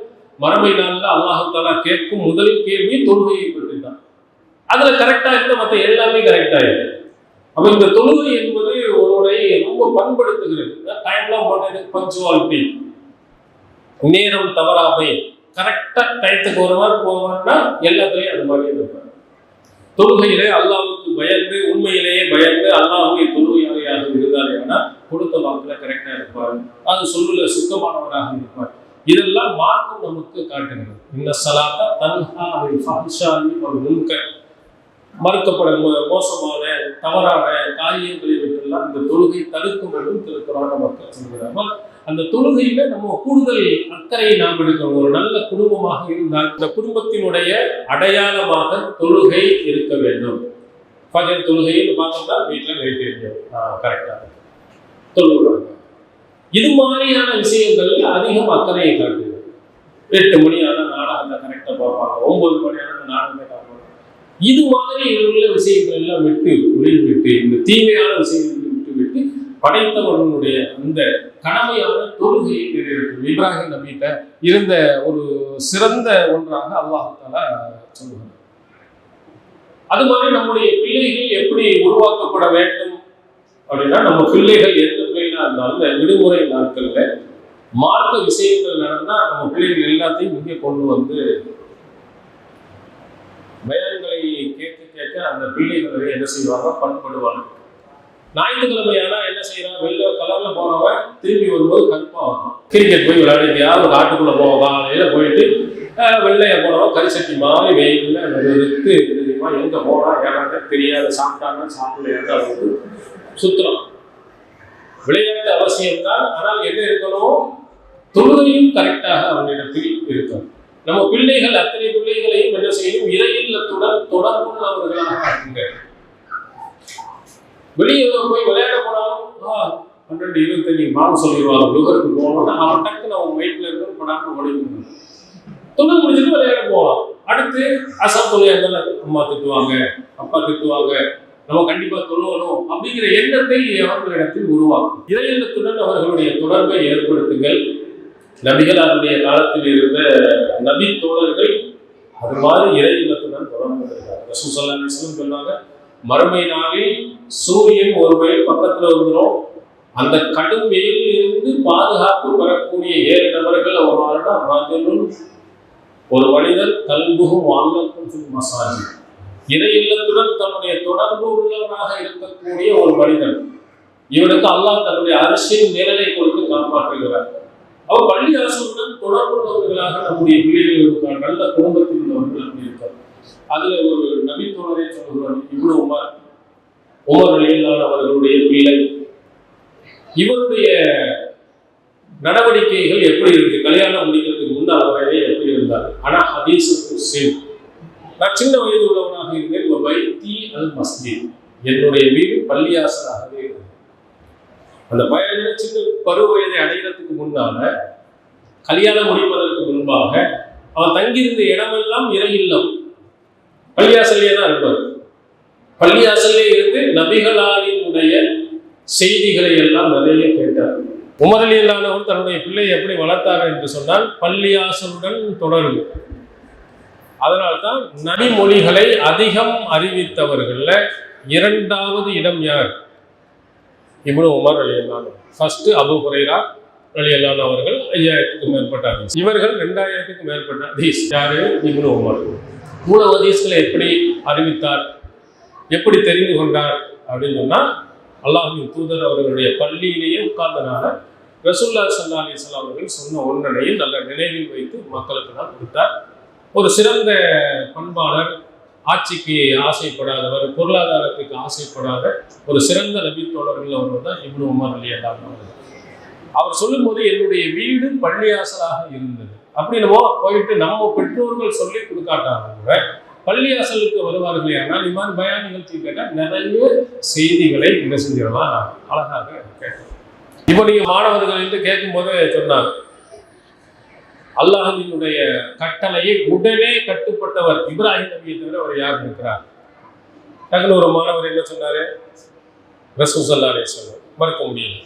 மறுமை நாளில் அல்லாஹ் தஆலா கேட்கும் முதல் கேள்வி தொழுகையை பற்றி தான். அதுல கரெக்டா இருந்த மற்ற எல்லாமே கரெக்டா இருக்கு. அப்ப இந்த தொழுகை என்பது ஒருவரை ரொம்ப பண்படுத்துகிறது. டைம்லாம் போட்டது, பஞ்சுவாலிட்டி, நேரம் தவறாமை, கரெக்டா டயத்துக்கு போவார்னா எல்லாத்துலயும் அது மாதிரி இருப்பார். தொழுகையிலே அல்லாஹ்வுக்கு பயந்து, உண்மையிலேயே பயந்து அல்லாஹ்வை தொழுகையாளியாக இருந்தார். ஏன்னா கொடுத்த வாக்குல கரெக்டா இருப்பார், அது சொல்லுல சுத்தமானவராக இருப்பார். இதெல்லாம் மார்க்கம் நமக்கு காட்டுகிறது. இந்த ஸலாத்த தன்ஹா அனில் ஃபஹ்ஷாஇ வல் முன்கர், மறுக்கப்பட மோசமான தவறான காரியங்களை விட்டெல்லாம் இந்த தொழுகை தடுக்கும் என்றும் திருக்குறான் நமக்கு சொல்கிறார்கள். அந்த தொழுகையில நம்ம கூடுதல் அக்கறையை நாம் எடுக்கணும். ஒரு நல்ல குடும்பமாக இருந்தால் இந்த குடும்பத்தினுடைய அடையாளமாக தொழுகை இருக்க வேண்டும். ஃபஜர் தொழுகைன்னு பார்த்தோம்னா வீட்டில் நைட்டு கரெக்டாக தொழுகிறாங்க. இது மாதிரியான விஷயங்கள்ல அதிகம் அக்கறையை காட்டுகிறது. 8 மணி ஆனால் நாடகத்தை கரெக்டாக பார்ப்பாங்க, 9 மணி ஆனால் நாடகத்தை பார்ப்பாங்க. இது மாதிரி உள்ள விஷயங்கள் எல்லாம் விட்டு ஒளிவிட்டு இந்த தீமையான விஷயங்களை விட்டு படைத்தவர்களுடைய அந்த கடமையான தொழுகையை நிறைவேற்றும். இப்ராஹிம் நபிட்ட இருந்த ஒரு சிறந்த ஒன்றாக அல்லாஹ் தஆலா சொல்லுகிறார். அது மாதிரி நம்முடைய பிள்ளைகள் எப்படி உருவாக்கப்பட வேண்டும் அப்படின்னா, நம்ம பிள்ளைகள் எந்த பிள்ளைகளா இருந்தாலும் இந்த விடுமுறை நாட்கள்ல மார்க்க விஷயங்கள் நடந்தா நம்ம பிள்ளைகள் எல்லாத்தையும் இங்கே கொண்டு வந்து பயான்களை கேட்க அந்த பிள்ளைகளை என்ன செய்வாங்க? பண்படுவாங்க. ஞாயிற்றுக்கிழமையானா என்ன செய்யறான்? வெள்ளை கலர்ல போனவன் திரும்பி வரும்போது கருப்பா வரும். கிரிக்கெட் போய் விளையாடி யாரும் காட்டுக்குள்ள போவோம், காலையில போயிட்டு வெள்ளைய போனவன் கரிசட்டி மாதிரி வெயில்ல வெறுத்து எங்க போனா ஏன்னா தெரியாத, சாப்பிட்டாங்க சாப்பிடல சுத்தம். விளையாட்டு அவசியம்தான், ஆனால் என்ன இருக்கணும்? தொழுகையும் கரெக்டாக அவனிடத்தில் இருக்கணும். நம்ம பிள்ளைகள் அத்தனை பிள்ளைகளையும் என்ன செய்யணும்? இறையில்லத்துடன் தொடர்புள்ளவர்களாக ஆக்குங்க. வெளியே போய் விளையாட போனாலும் 12-25 மாதம் சொல்லிடுவாங்க. லுகருக்கு போகணும்னா அவன் டக்குன்னு அவன் வயிற்றுல இருக்கணும் படாம ஓடிக்கணும். தொழில் முடிச்சுட்டு விளையாட போகலாம். அடுத்து அசம் தொழிலாளர்கள் அம்மா திட்டுவாங்க, அப்பா திட்டுவாங்க, நம்ம கண்டிப்பா தொழுவணும் அப்படிங்கிற எண்ணத்தை அவர்களிடத்தில் உருவாக்கும். இறையில்லத்துடன் அவர்களுடைய தொடர்பை ஏற்படுத்துங்கள். நபிகள் அவருடைய காலத்தில் இருந்த நபி தோழர்கள் அது மாதிரி இறையில்லத்துடன் தொடர்பு இருக்கிறார். ரசூல் ஸல்லல்லாஹு அலைஹி வஸல்லம் சொன்னாங்க, மறுமை நாளில் சூரியன் ஒரு மைல் பக்கத்துல வந்துடும். அந்த கடும் வெயிலில் இருந்து பாதுகாப்பு பெறக்கூடிய 7 நபர்கள் ஒரு மனிதர் கல்புகும் வாழ்க்கும் மசாஜி, இறையில்லத்துடன் தன்னுடைய தொடர்பு உள்ளவராக இருக்கக்கூடிய ஒரு மனிதன். இவனுக்கு அல்லாஹ் தன்னுடைய அரசியல் நிழலை கொடுத்து காப்பாற்றுகிறார். அவர் பள்ளி அரசுடன் தொடர்புள்ளவர்களாக நம்முடைய பிள்ளைகள் இருக்கார், நல்ல குடும்பத்தில் உள்ளவர்கள் இருக்கார். அதுல ஒரு நபித்தோழரை சொல்கிறார், இவ்வளவு உமர் ரலியல்லாஹு அவர்களுடைய பிள்ளை. இவருடைய நடவடிக்கைகள் எப்படி இருக்கு? கல்யாணம் முடிக்கிறதுக்கு முன்னால் அவரே எப்படி இருந்தார்? ஆனா ஹதீஸ் நான் சின்ன வயது உள்ளவனாக இருந்தேன். வைத்தி அல் மஸ்ஜித், என்னுடைய வீடு பள்ளியாசலாகவே இருந்தது. அந்த பயண சின்ன பருவ வயதை அடைகிறதுக்கு முன்னால, கல்யாணம் முடிப்பதற்கு முன்பாக அவன் தங்கியிருந்த இடமெல்லாம் இறை இல்லம், பள்ளியாசல்லே தான் இருப்பார். பள்ளியாசல்லே இருந்து நபிகளாரினுடைய செய்திகளை எல்லாம் நிறைய கேட்டார். உமர் ரலியல்லாஹு தன்னுடைய பிள்ளையை எப்படி வளர்த்தார் என்று சொன்னால், பள்ளியாசலுடன் தொடர்பு. அதனால்தான் நபிமொழிகளை அதிகம் அறிவித்தவர்கள்ல 2வது இடம் யார்? இப்னு உமர் ரலியல்லாஹு அன்ஹு. ஃபர்ஸ்ட் அபூ ஹுரைரா ரலியல்லாஹு அன்ஹு அவர்கள் 5000க்கும் மேற்பட்ட ஹதீஸ். இவர்கள் 2000க்கும் மேற்பட்ட ஹதீஸ். யாரு? இப்னு உமர். இவ்வளவு ஹதீஸ்களை எப்படி அறிவித்தார், எப்படி தெரிந்து கொண்டார் அப்படின்னு சொன்னா, அல்லாஹ்வின் தூதர் அவர்களுடைய பள்ளியிலேயே உட்கார்ந்தனால ரசூலுல்லாஹி ஸல்லல்லாஹு அலைஹி வஸல்லம் அவர்கள் சொன்ன ஒன்றனையும் நல்ல நினைவில் வைத்து மக்களுக்கு தான் கொடுத்தார். ஒரு சிறந்த பண்பாளர், ஆட்சிக்கு ஆசைப்படாதவர், பொருளாதாரத்துக்கு ஆசைப்படாத ஒரு சிறந்த நபி தோழர்கள் ஒருவர் தான் இப்னு உமர் ரலியல்லாஹு அன்ஹு. அவர் சொல்லும்போது என்னுடைய வீடு பள்ளியாசலாக இருந்தது. அப்படி நம்ம போயிட்டு நம்ம பெற்றோர்கள் சொல்லி கொடுக்காட்டாங்க கூட பள்ளியாசலுக்கு வருவார்களே. ஆனால் இது மாதிரி பயான் நிகழ்ச்சி கேட்டால் நிறைய செய்திகளை என்ன செஞ்சிடலாம், அழகாக கேட்கலாம். இப்போ நீங்க மாணவர்கள் என்று கேட்கும் போது சொன்னாங்க, அல்லாஹ்வினுடைய கட்டளையை உடனே கட்டுப்பட்டவர் இப்ராஹிம் நபியை தவிர அவர் யார் இருக்கிறார்? டக்குனு ஒரு மாணவர் என்ன சொன்னாரு? ரசூல் ஸல்லல்லாஹு அலைஹி வஸல்லம். மறுக்க முடியல.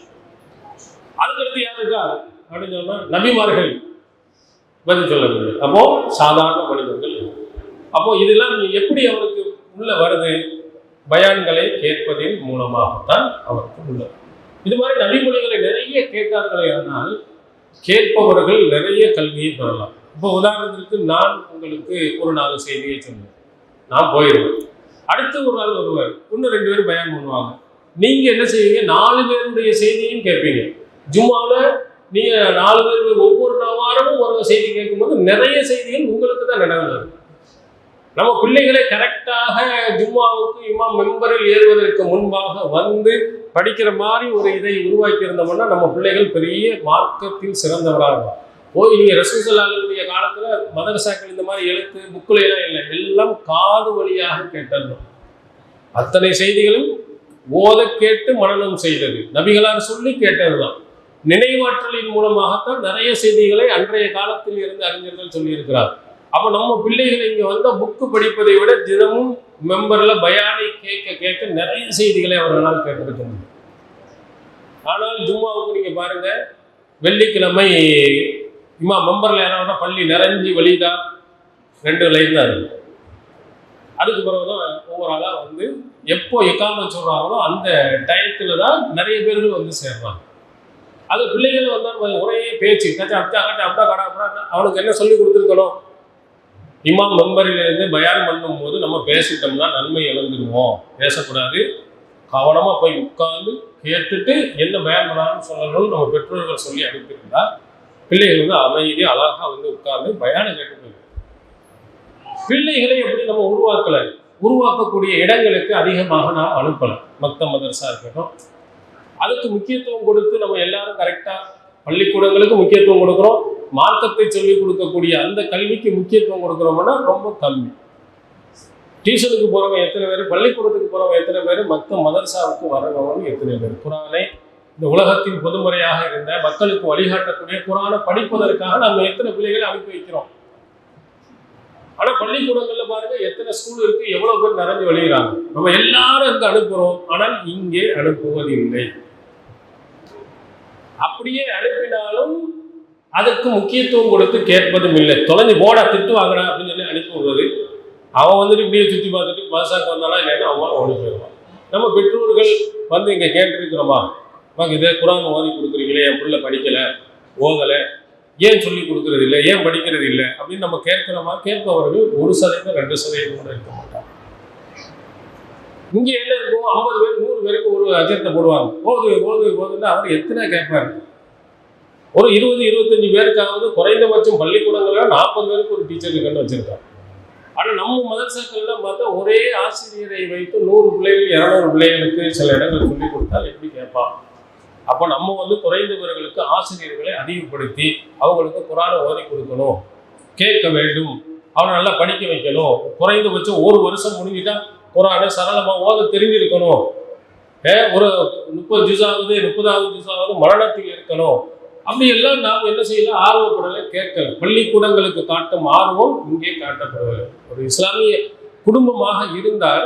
அதுக்கடுத்து யார் இருக்கா அப்படின்னு சொன்னா நபிமார்கள் பதில் சொல்ல முடியாது. அப்போ சாதாரண மனிதர்கள். அப்போ இதெல்லாம் எப்படி அவருக்கு உள்ள வருது? பயான்களை கேட்பதின் மூலமாகத்தான் அவருக்கு உள்ள. இது மாதிரி நபிமொழிகளை நிறைய கேட்டார்களே ஆனால் கேட்பவர்கள் நிறைய கல்வியை பெறலாம். இப்போ உதாரணத்திற்கு நான் உங்களுக்கு ஒரு 4 செய்தியை சொன்னேன், நான் போயிடுவேன். அடுத்து ஒரு நாள் வருவார், இன்னும் 2 பேர் பயான் பண்ணுவாங்க. நீங்க என்ன செய்வீங்க? 4 பேருடைய செய்தியும் கேட்பீங்க. ஜும்மாவில் நீங்க 4 பேர் ஒவ்வொரு வாரமும் ஒரு செய்தி கேட்கும்போது நிறைய செய்திகள் உங்களுக்கு தான் நினைவு. நம்ம பிள்ளைகளை கரெக்டாக ஜும்மாவுக்கு இமாம் மெம்பரில் ஏறுவதற்கு முன்பாக வந்து படிக்கிற மாதிரி ஒரு இதை உருவாக்கி இருந்தோம்னா நம்ம பிள்ளைகள் பெரிய மார்க்கத்தில் சிறந்தவராக இருக்கும். போய் நீங்கள் ரசூல் ஸல்லல்லாஹு அலைஹி வஸல்லம் காலத்தில் மதரசாக்கள் இந்த மாதிரி எழுத்து புக்கில் எல்லாம் இல்லை, எல்லாம் காது வழியாக கேட்டதும் அத்தனை செய்திகளும் ஓத கேட்டு மனனம் செய்தது, நபிகளார் சொல்லி கேட்டதுதான். நினைவாற்றலின் மூலமாகத்தான் நிறைய செய்திகளை அன்றைய காலத்தில் இருந்து அறிஞர்கள் சொல்லியிருக்கிறார். அப்போ நம்ம பிள்ளைகளை இங்கே வந்த புக்கு படிப்பதை விட தினமும் மெம்பரில் பயானை கேட்க கேட்க நிறைய செய்திகளை அவர்களால் கேட்டிருக்க முடியும். ஆனால் ஜும்மாவுக்கு நீங்கள் பாருங்க, வெள்ளிக்கிழமை இமாம் மெம்பரில் யாராவது பள்ளி நிறைஞ்சி வழிதா 2 லைன் தான் இருக்கு. அதுக்கு பிறகுதான் ஒவ்வொரு ஆளாக வந்து எப்போ இக்காமத் சொல்கிறாங்களோ அந்த டயத்தில் தான் நிறைய பேர்கள் வந்து சேர்றாங்க. அது பிள்ளைகள் வந்தால் ஒரே பேச்சு கச்சா அப்டா கட்டா அப்டா கடா அப்டா. அவனுக்கு என்ன சொல்லி கொடுத்துருக்கணும்? இமாம் மெம்பரிலிருந்து பயான் பண்ணும் போது நம்ம பேசிட்டோம்னா நன்மை இழந்துடுவோம், பேசக்கூடாது, கவனமாக போய் உட்கார்ந்து கேட்டுட்டு என்ன பயான் பண்ணாலும் சொல்லணும்னு நம்ம பெற்றோர்கள் சொல்லி அனுப்பியிருந்தா பிள்ளைகள் வந்து அமைதி அழகாக வந்து உட்கார்ந்து பயானை கேட்டு. பிள்ளைகளை எப்படி நம்ம உருவாக்கலை, உருவாக்கக்கூடிய இடங்களுக்கு அதிகமாக நாம் அனுப்பலை. மக்தப் மதரசா இருக்கட்டும், அதுக்கு முக்கியத்துவம் கொடுத்து நம்ம எல்லாரும் கரெக்டாக பள்ளிக்கூடங்களுக்கு முக்கியத்துவம் கொடுக்குறோம். மார்க்கத்தை சொல்லிக் கொடுக்கக்கூடிய அந்த கல்விக்கு முக்கியத்துவம் கொடுக்குறோம்னா ரொம்ப கம்மி. டியூஷனுக்கு போகிறவங்க எத்தனை பேர், பள்ளிக்கூடத்துக்கு போகிறவங்க எத்தனை பேர், மக்தப் மதரசாவுக்கு வரவங்க எத்தனை பேர்? குரானை இந்த உலகத்தின் பொதுமுறையாக இருந்த மக்களுக்கு வழிகாட்டக்கூடிய குரானை படிப்பதற்காக நம்ம எத்தனை பிள்ளைகளை அனுப்பி வைக்கிறோம். ஆனால் பள்ளிக்கூடங்கள்ல பாருங்க எத்தனை ஸ்கூல் இருக்கு, எவ்வளோ பேர் நிறைஞ்சு வெளியிறாங்க. நம்ம எல்லாரும் அங்கே அனுப்புகிறோம், ஆனால் இங்கே அனுப்புவதில்லை. அப்படியே அனுப்பினாலும் அதுக்கு முக்கியத்துவம் கொடுத்து கேட்பதும் இல்லை. தொலைஞ்சு போடா திட்டு வாங்கினா அப்படின்னு சொல்லி அனுப்பி விடுறது. அவன் வந்துட்டு இப்படியே சுற்றி பார்த்துட்டு பாசாக்கு வந்தாலும் இல்லைன்னா அவன் ஓடி போயிடுவான். நம்ம பெற்றோர்கள் வந்து இங்கே கேட்டிருக்கிறோமா, இதே குரான் ஓதி கொடுக்குறீங்களே, என் பிள்ளை படிக்கலை ஓதலை, ஏன் சொல்லி கொடுக்கறது இல்லை, ஏன் படிக்கிறது இல்லை அப்படின்னு நம்ம கேட்கிறோமா? கேட்பவர்கள் 1% 2% கூட இருக்க மாட்டாங்க. இங்கே என்ன இருக்கும், 50 பேர் 100 பேருக்கு ஒரு அஜத்தை போடுவாங்க, ஓதுன்னா அவர் எத்தனை கேட்பாரு? ஒரு 20-25 பேருக்காவது குறைந்தபட்சம் பள்ளிக்கூடங்களில் 40 பேருக்கு ஒரு டீச்சர் இருக்குன்னு வச்சிருக்காங்க. ஆனால் நம்ம மதரசாக்கள்லாம் பார்த்தா ஒரே ஆசிரியரை வைத்து 100 பிள்ளைகள் 200 பிள்ளைகளுக்கு சில இடங்கள் சொல்லிக் கொடுத்தால் எப்படி கேட்பான்? அப்போ நம்ம வந்து குறைந்தவர்களுக்கு ஆசிரியர்களை அதிகப்படுத்தி அவங்களுக்கு குரானை ஓதி கொடுக்கணும், கேட்க வேண்டும், அவனை நல்லா படிக்க வைக்கணும். குறைந்தபட்சம் 1 வருஷம் முடிஞ்சிட்டா குரானை சரளமாக ஓத தெரிஞ்சிருக்கணும். ஒரு 30 ஜுஸாவது 30வது ஜுஸாவது மரணத்தில் இருக்கணும். அப்படி எல்லாம் நாம் என்ன செய்யல, ஆர்வப்படலை, கேட்கல. பள்ளிக்கூடங்களுக்கு காட்டும் ஆர்வம் இங்கே காட்டப்படவில்லை. ஒரு இஸ்லாமிய குடும்பமாக இருந்தால்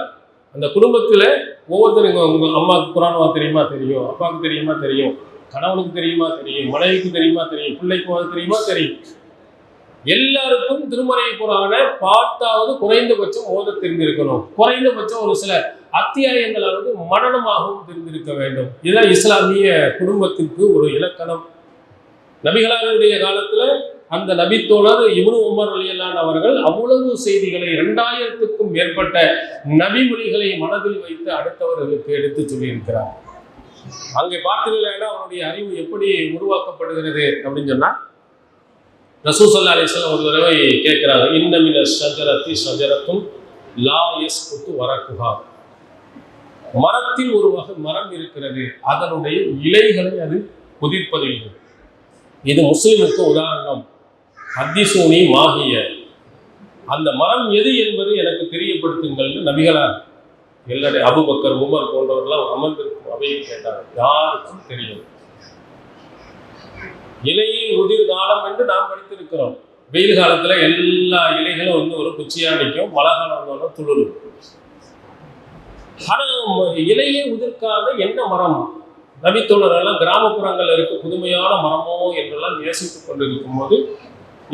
அந்த குடும்பத்தில் ஒவ்வொருத்தரும் உங்கள் அம்மாவுக்கு குரானுவா தெரியுமா தெரியும், அப்பாவுக்கு தெரியுமா தெரியும், கணவனுக்கு தெரியுமா தெரியும், மனைவிக்கு தெரியுமா தெரியும், பிள்ளைக்கு தெரியுமா தெரியும். எல்லாருக்கும் திருமறை குர்ஆனை பார்த்தாவது குறைந்தபட்சம் ஓத தெரிந்திருக்கணும். குறைந்தபட்சம் ஒரு சில அத்தியாயங்களாவது மனனமாகவும் தெரிந்திருக்க வேண்டும். இதுதான் இஸ்லாமிய குடும்பத்திற்கு ஒரு இலக்கணம். நபிகளாருடைய காலத்துல அந்த நபித்தோழர் இப்னு உமர் ரலியல்லாஹு அவர்கள் அவ்வளவு செய்திகளை 2000க்கும் மேற்பட்ட நபிமொழிகளை மனதில் வைத்து அடுத்தவர்களுக்கு எடுத்து சொல்லியிருக்கிறார். அங்கே பார்த்தீங்கன்னா அவருடைய அறிவு எப்படி உருவாக்கப்படுகிறது அப்படின்னு சொன்னா, ரசூல் ஸல்லல்லாஹு அலைஹி வஸல்லம் ஒரு தடவை கேட்கிறாங்க, இன்ன மின ஷஜரத்தி ஷஜரத்துன் லா யஸ்குத்து வரக்குஹா. மரத்தில் ஒரு வகை மரம் இருக்கிறது, அதனுடைய இலைகளை அது புதிர்ப்பதில்லை. இது முஸ்லிமுக்கு உதாரணம். ஹத்திசூனி மாஹிய, அந்த மரம் எது என்பது எனக்கு தெரியப்படுத்துங்கள் நபிகளார் எல்லாரும் அபூபக்கர் உமர் போன்றவர்களாம் அமர்ந்திருக்கும் அவையில் கேட்டார். யாருக்கும் தெரியும். இலையில் உதிர் காலம் என்று நாம் படித்திருக்கிறோம். வெயில் காலத்துல எல்லா இலைகளும் வந்து ஒரு குச்சியா நிற்கும், மழை காலம் வந்தாலும் துளிரும். ஆனா இலையே உதிர்க்காத என்ன மரம்? நபித்தோழரெல்லாம் கிராமப்புறங்கள் இருக்க புதுமையான மரமோ என்றெல்லாம் யோசித்துக் கொண்டிருக்கும் போது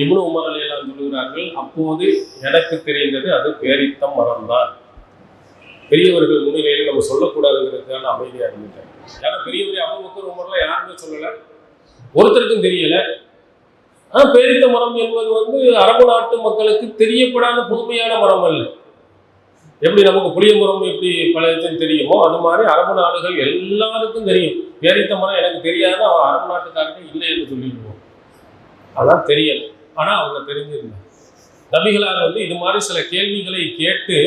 இப்னு உமர் ரலியல்லாஹு சொல்கிறார்கள், அப்போது எனக்கு தெரிந்தது அது பேரித்த மரம் தான். பெரியவர்கள் முன்னிலையில் நம்ம சொல்லக்கூடாதுங்கிறதுக்கான அமைதியா இருந்துட்டேன். ஏன்னா பெரியவரை அபூபக்கர் உமர்லாம் யாருமே சொல்லல, ஒருத்தருக்கும் தெரியல. பேரித்த மரம் என்பது வந்து அரபு நாட்டு மக்களுக்கு தெரியப்படாத புதுமையான மரம் அல்ல. எப்படி நமக்கு புளிய மரம் எப்படி பல தெரியுமோ அது மாதிரி அரபு நாடுகள் எல்லாருக்கும் தெரியும். பேரித்த மரம் எனக்கு தெரியாத அவன் அரபு நாட்டுக்காரங்க இல்லை என்று சொல்லிடுவோம். அதான் தெரியல. ஆனா அவங்க தெரிஞ்சிருந்தாங்க. நபிகளார் வந்து இது மாதிரி சில கேள்விகளை கேட்டு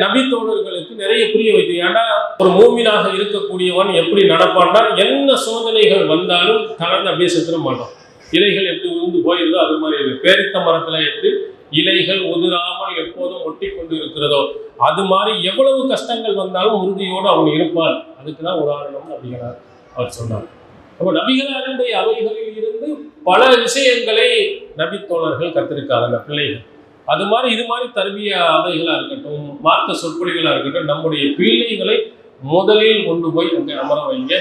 நபித்தோழர்களுக்கு நிறைய புரிய வைத்து. ஏன்னா ஒரு மூமினாக இருக்கக்கூடியவன் எப்படி நடப்பான்னா, என்ன சோதனைகள் வந்தாலும் கலந்து அப்படியே செத்துட மாட்டான். இலைகள் எப்படி உருந்து போயிருதோ அது மாதிரி இருக்கு. பேரித்த மரத்துல எப்படி இலைகள் உதிராமல் எப்போதும் ஒட்டி கொண்டு இருக்கிறதோ அது மாதிரி எவ்வளவு கஷ்டங்கள் வந்தாலும் உறுதியோடு அவன் இருப்பான். அதுக்குதான் உதாரணம் நபிகளார் அவர் சொன்னார். அப்போ நபிகளாருடைய அவைகளில் இருந்து பல விஷயங்களை நபித்தோழர்கள் கத்திருக்காங்க பிள்ளைகள். அது மாதிரி இது மாதிரி தர்பியா அவைகளா இருக்கட்டும், மார்க்க சொற்பொழிகளா இருக்கட்டும், நம்முடைய பிள்ளைகளை முதலில் கொண்டு போய் அங்கே அமர வைங்க.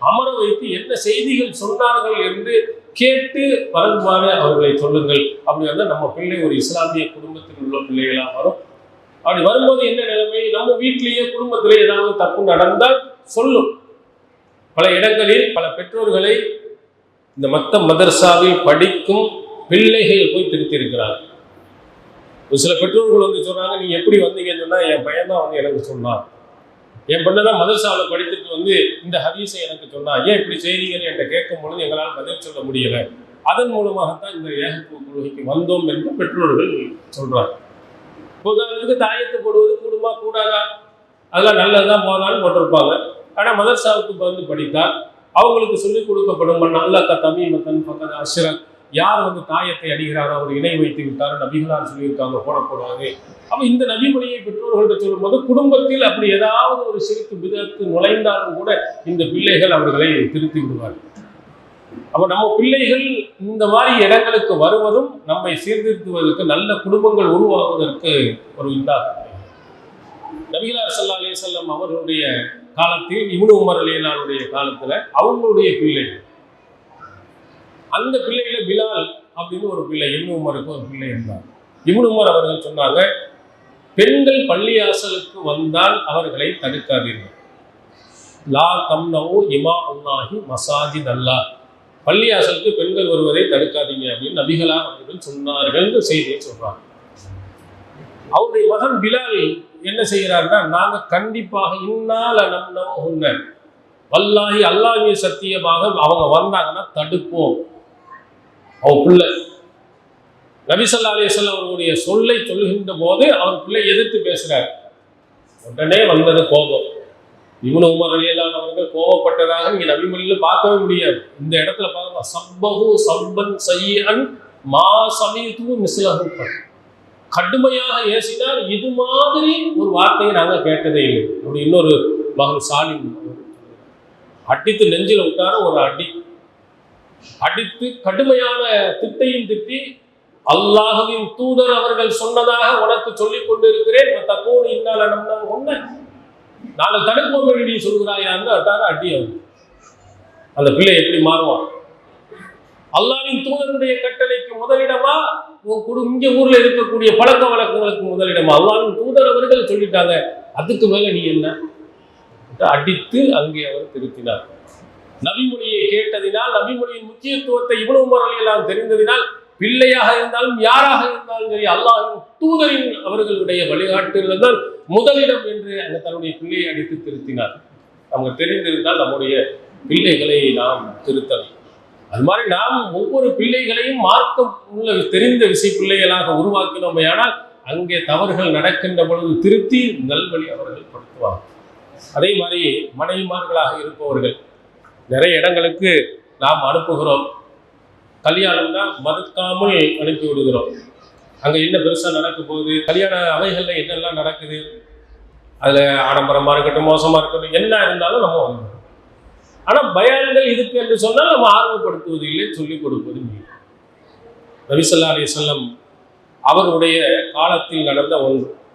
அமர வைத்து என்ன செய்திகள் சொன்னார்கள் என்று கேட்டு வருமாறு அவர்களை சொல்லுங்கள். அப்படி வந்தால் நம்ம பிள்ளை ஒரு இஸ்லாமிய குடும்பத்தில் உள்ள பிள்ளைகளாக வரும். அப்படி வரும்போது என்ன நிலைமை, நம்ம வீட்டிலேயே குடும்பத்திலே ஏதாவது தப்பு நடந்தால் சொல்லும். பல இடங்களில் பல பெற்றோர்களை இந்த மத்த மதரசாவில் படிக்கும் பிள்ளைகள் போய் திருத்தி இருக்கிறார்கள். ஒரு சில பெற்றோர்கள் வந்து சொல்றாங்க, நீங்க எப்படி வந்தீங்கன்னு சொன்னா, என் பையன் தான் வந்து எனக்கு சொன்னான், என் பொண்ணை தான் மதரசாவில் படித்துட்டு வந்து இந்த ஹதீஸை எனக்கு சொன்னா, ஏன் இப்படி செய்றீங்கன்னு என்கிட்ட கேட்கும் பொழுது எங்களால் பதில் சொல்ல முடியல, அதன் மூலமாகத்தான் இந்த ஏகத்துவ கொள்கைக்கு வந்தோம் என்று பெற்றோர்கள் சொல்றாங்க. உதாரணத்துக்கு தாயத்து போடுவது கூடுமா கூடாதா, அதெல்லாம் நல்லதுதான் போனாலும் போட்டிருப்பாங்க. ஆனால் மதரசாவுக்கு வந்து படித்தால் அவங்களுக்கு சொல்லிக் கொடுக்கப்படும், நல்ல தமிழ் பக்கத்து அஷ்ரக், யார் வந்து தாயத்தை அடிகிறாரோ அவர் இணை வைத்து விட்டாரோ நபிகளார் சொல்லியிருக்காங்க போடக்கூடாது. அப்போ இந்த நபிமொழியை பெற்றோர்கள்ட்ட சொல்லும் போது குடும்பத்தில் அப்படி ஏதாவது ஒரு சிறுக்கு விதத்து நுழைந்தாலும் கூட இந்த பிள்ளைகள் அவர்களை திருத்தி விடுவார்கள். அப்போ நம்ம பிள்ளைகள் இந்த மாதிரி இடங்களுக்கு வருவதும் நம்மை சீர்திருத்துவதற்கு, நல்ல குடும்பங்கள் உருவாகுவதற்கு ஒரு இதாக. நபிகளார் ஸல்லல்லாஹு அலைஹி வஸல்லம் அவர்களுடைய காலத்தில் இப்னு உமர் ரலியல்லாஹுடைய காலத்துல அவங்களுடைய பிள்ளைகள், அந்த பிள்ளையில பிலால் அப்படின்னு ஒரு பிள்ளை, இப்னு உமருக்கு ஒரு பிள்ளை இருந்தார். இப்னு உமர் அவர்கள் சொன்னாங்க, பெண்கள் பள்ளியாசலுக்கு வந்தால் அவர்களை தடுக்காதீர்கள். லா தம்னவு இமா அல்லாஹி மசாஜித் அல்லாஹ், பள்ளியாசலுக்கு பெண்கள் வருவதை தடுக்காதீங்க அப்படின்னு நபிகளார் அவர்கள் சொன்னார்கள் செய்தியை சொல்றாங்க. அவருடைய மகன் பிலால் என்ன செய்கிறாருன்னா, நாங்க கண்டிப்பாக இந்நாள் நம்னவு வல்லாஹி அல்லாஹ்விய சத்தியமாக அவங்க வந்தாங்கன்னா தடுப்போம். அவர் பிள்ளை நபி ஸல்லல்லாஹு அலைஹி வஸல்லம் அவருடைய சொல்லை சொல்லுகின்ற போது அவர் பிள்ளை எதிர்த்து பேசுறார். உடனே வந்தது கோபம். இப்னு உமர் ரலியல்லாஹு அவர்கள் கோபப்பட்டதாக நீங்க நபிமொழியில பார்க்கவே முடியாது. இந்த இடத்துல பாருங்க, சப்பஹு சப்பன் சய்யன் மா சமீது மிஸ்லஹு, கடுமையாக ஏசினார், இது மாதிரி ஒரு வார்த்தையை நாங்கள் கேட்டதே இல்லை. அப்படி இன்னொரு மகன் சாலிம் அடித்து நெஞ்சில் விட்டார ஒரு அடி அடித்து கடுமையான திட்டையும் திட்டி, அல்லாஹ்வின் தூதர் அவர்கள் சொன்னதாக உனக்கு சொல்லிக் கொண்டிருக்கிறேன், நாங்கள் தடுப்போம் நீ சொல்கிறாயான்னு அட்டார அடி. அந்த பிள்ளை எப்படி மாறுவான்? அல்லாஹ்வின் தூதருடைய கட்டளைக்கு முதலிடமா, இங்க ஊர்ல இருக்கக்கூடிய பழக்க வழக்கங்களுக்கு முதலிடமா? அல்லாஹ்வின் தூதர் அவர்கள் சொல்லிட்டாங்க, அதுக்கு மேல நீ என்ன? அடித்து அங்கே அவர் திருத்தினார். நபிமொழியை கேட்டதினால், நபிமொழியின் முக்கியத்துவத்தை இப்னு உமர் ரலியல்லாஹு தெரிந்ததினால், பிள்ளையாக இருந்தாலும் யாராக இருந்தாலும் சரி, அல்லாஹ்வின் தூதரின் அவர்களுடைய வழிகாட்டுதல் தான் முதலிடம் என்று அந்த தன்னுடைய பிள்ளையை அடித்து திருத்தினார். நமக்கு தெரிந்திருந்தால் நம்முடைய பிள்ளைகளை நாம் திருத்தலாம். அது மாதிரி நாம் ஒவ்வொரு பிள்ளைகளையும் மார்க்கம் உள்ள தெரிந்த விசை பிள்ளைகளாக உருவாக்கினோமே, ஆனால் அங்கே தவறுகள் நடக்கின்ற பொழுது திருத்தி நல்வழி அவர்கள் படுத்துவாங்க. அதே மாதிரி மனைவிமார்களாக இருப்பவர்கள் நிறைய இடங்களுக்கு நாம் அனுப்புகிறோம். கல்யாணம்னா மறுக்காமல் அனுப்பி விடுகிறோம். அங்கே என்ன பெருசாக நடக்க போகுது, கல்யாண அவைகளில் என்னெல்லாம் நடக்குது, அதில் ஆடம்பரமாக இருக்கட்டும் மோசமாக இருக்கட்டும் என்ன இருந்தாலும் நம்ம வந்து, ஆனால் பயான்கள் இதுக்கு என்று சொன்னால் நம்ம ஆர்வப்படுத்துவது இல்லை, சொல்லிக் கொடுப்பது இல்லை. நபி ஸல்லல்லாஹு அலைஹி வஸல்லம் அவருடைய காலத்தில் நடந்த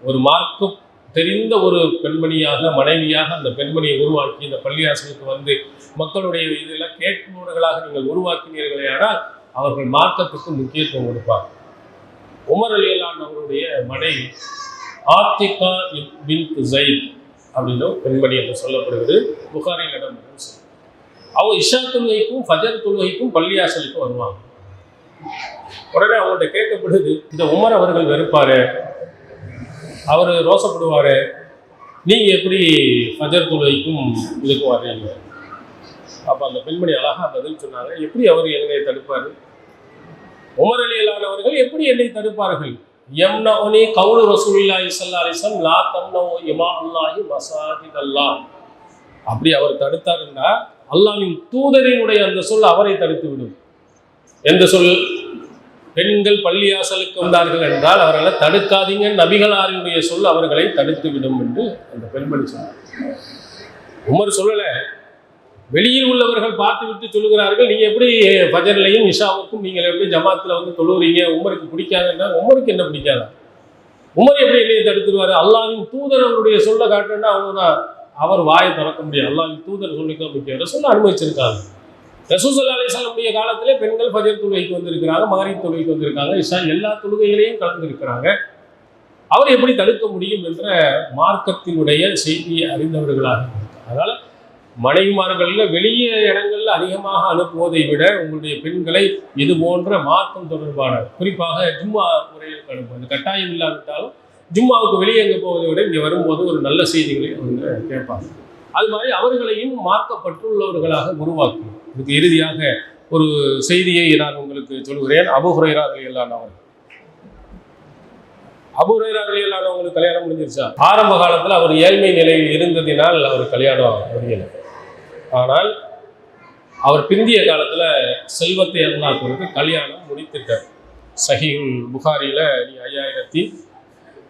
ஒரு மார்க்கம் தெரிந்த ஒரு பெண்மணியாக, மனைவியாக அந்த பெண்மணியை உருவாக்கி இந்த பள்ளியாசலுக்கு வந்து மக்களுடைய இதெல்லாம் கேட்பவர்களாக நீங்கள் உருவாக்கினீர்களே, ஆனால் அவர்கள் மார்க்கத்துக்கு முக்கியத்துவம் கொடுப்பார். உமர் ரலியல்லாஹு அவருடைய மனைவி ஆத்திகா பின்த் ஸைத் அப்படின்னு பெண்மணி என்று சொல்லப்படுகிறது. புகாரில் இடம். அவங்க இஷா தொழுகைக்கும் ஃபஜர் தொழுகைக்கும் பள்ளியாசலுக்கு வருவாங்க. உடனே அவங்கள்ட்ட கேட்கப்படுது, இந்த உமர் அவர்கள் வெறுப்பாரு, அவர் ரோசப்படுவார், நீங்கள் எப்படி ஃபஜர் தொழுகைக்கும் இதுக்கும் வர்றீங்க? அப்போ அந்த பெண்மணி அழகாக பதில் சொன்னாங்க, எப்படி அவர் என்னை தடுப்பார்? உமர் ரலியல்லாஹு அவர்கள் எப்படி என்னை தடுப்பார்கள்? யம்னஉனி கவுலு ரசூலுல்லாஹி ஸல்லல்லாஹு அலைஹி வஸல்லம் லா தம்னஉ இமா அல்லாஹி மஸாஜிதல்லாஹ். அப்படி அவர் தடுத்தாருன்னா அல்லாஹ்வின் தூதரினுடைய அந்த சொல் அவரை தடுத்து விடும். எந்த சொல்? பெண்கள் பள்ளியாசலுக்கு வந்தார்கள் என்றால் அவர்களை தடுக்காதீங்க, நபிகளாரினுடைய சொல் அவர்களை தடுத்து விடும் என்று அந்த பெண்மணி சொன்னார். உமர் சொல்லலை, வெளியில் உள்ளவர்கள் பார்த்து விட்டு சொல்லுகிறார்கள், நீங்கள் எப்படி ஃபஜர்லையும் இஷாவுக்கும் நீங்கள் எப்படி ஜமாத்தில் வந்து தொழுகிறீங்க, உமருக்கு பிடிக்காதுன்னா உமருக்கு என்ன பிடிக்காதா? உமர் எப்படி என்னையை தடுத்துருவார்? அல்லாஹ்வின் தூதர் அவருடைய சொல்ல காட்டுன்னா அவ்வளோதான், அவர் வாயை திறக்க முடியாது. அல்லாஹ்வின் தூதர் சொல்லிக்க முக்கியம் சொல்ல அனுமதிச்சிருக்காங்க. ரசூல் ஸல்லல்லாஹு அலைஹி வஸல்லம் காலத்திலே பெண்கள் ஃபஜர் தொழுகைக்கு வந்திருக்கிறாங்க, மகரிப் தொழுகைக்கு வந்திருக்காங்க, இஷா எல்லா தொழுகைகளையும் கலந்துருக்கிறாங்க. அவர் எப்படி தடுக்க முடியும் என்ற மார்க்கத்தினுடைய செய்தியை அறிந்தவர்களாக இருக்காங்க. அதனால் மனைவிமார்களில் வெளியே இடங்களில் அதிகமாக அனுப்புவதை விட உங்களுடைய பெண்களை இது போன்ற மார்க்கம் தொடர்பான, குறிப்பாக ஜும்மா முறையில் அனுப்புவது கட்டாயம் இல்லாவிட்டாலும் ஜும்மாவுக்கு வெளியே எங்கே போவதை விட இங்கே வரும்போது ஒரு நல்ல செய்திகளை அவங்க கேட்பாங்க. அது மாதிரி அவர்களையும் மார்க்கப்பட்டுள்ளவர்களாக உருவாக்கும். இதுக்கு இறுதியாக ஒரு செய்தியை நான் உங்களுக்கு சொல்கிறேன். அபூ ஹுரைரா ரலியல்லாஹு அன்ஹு, அபூ ஹுரைரா ரலியல்லாஹு அன்ஹு அவங்களுக்கு கல்யாணம் முடிஞ்சிருச்சா? ஆரம்ப காலத்தில் அவர் ஏழ்மை நிலையில் இருந்ததினால் அவர் கல்யாணம் முடியலை. ஆனால் அவர் பிந்திய காலத்தில் செல்வத்தை அல்லாஹ் கொடுத்து கல்யாணம் முடித்துட்டார். சஹீஹுல் புகாரியில்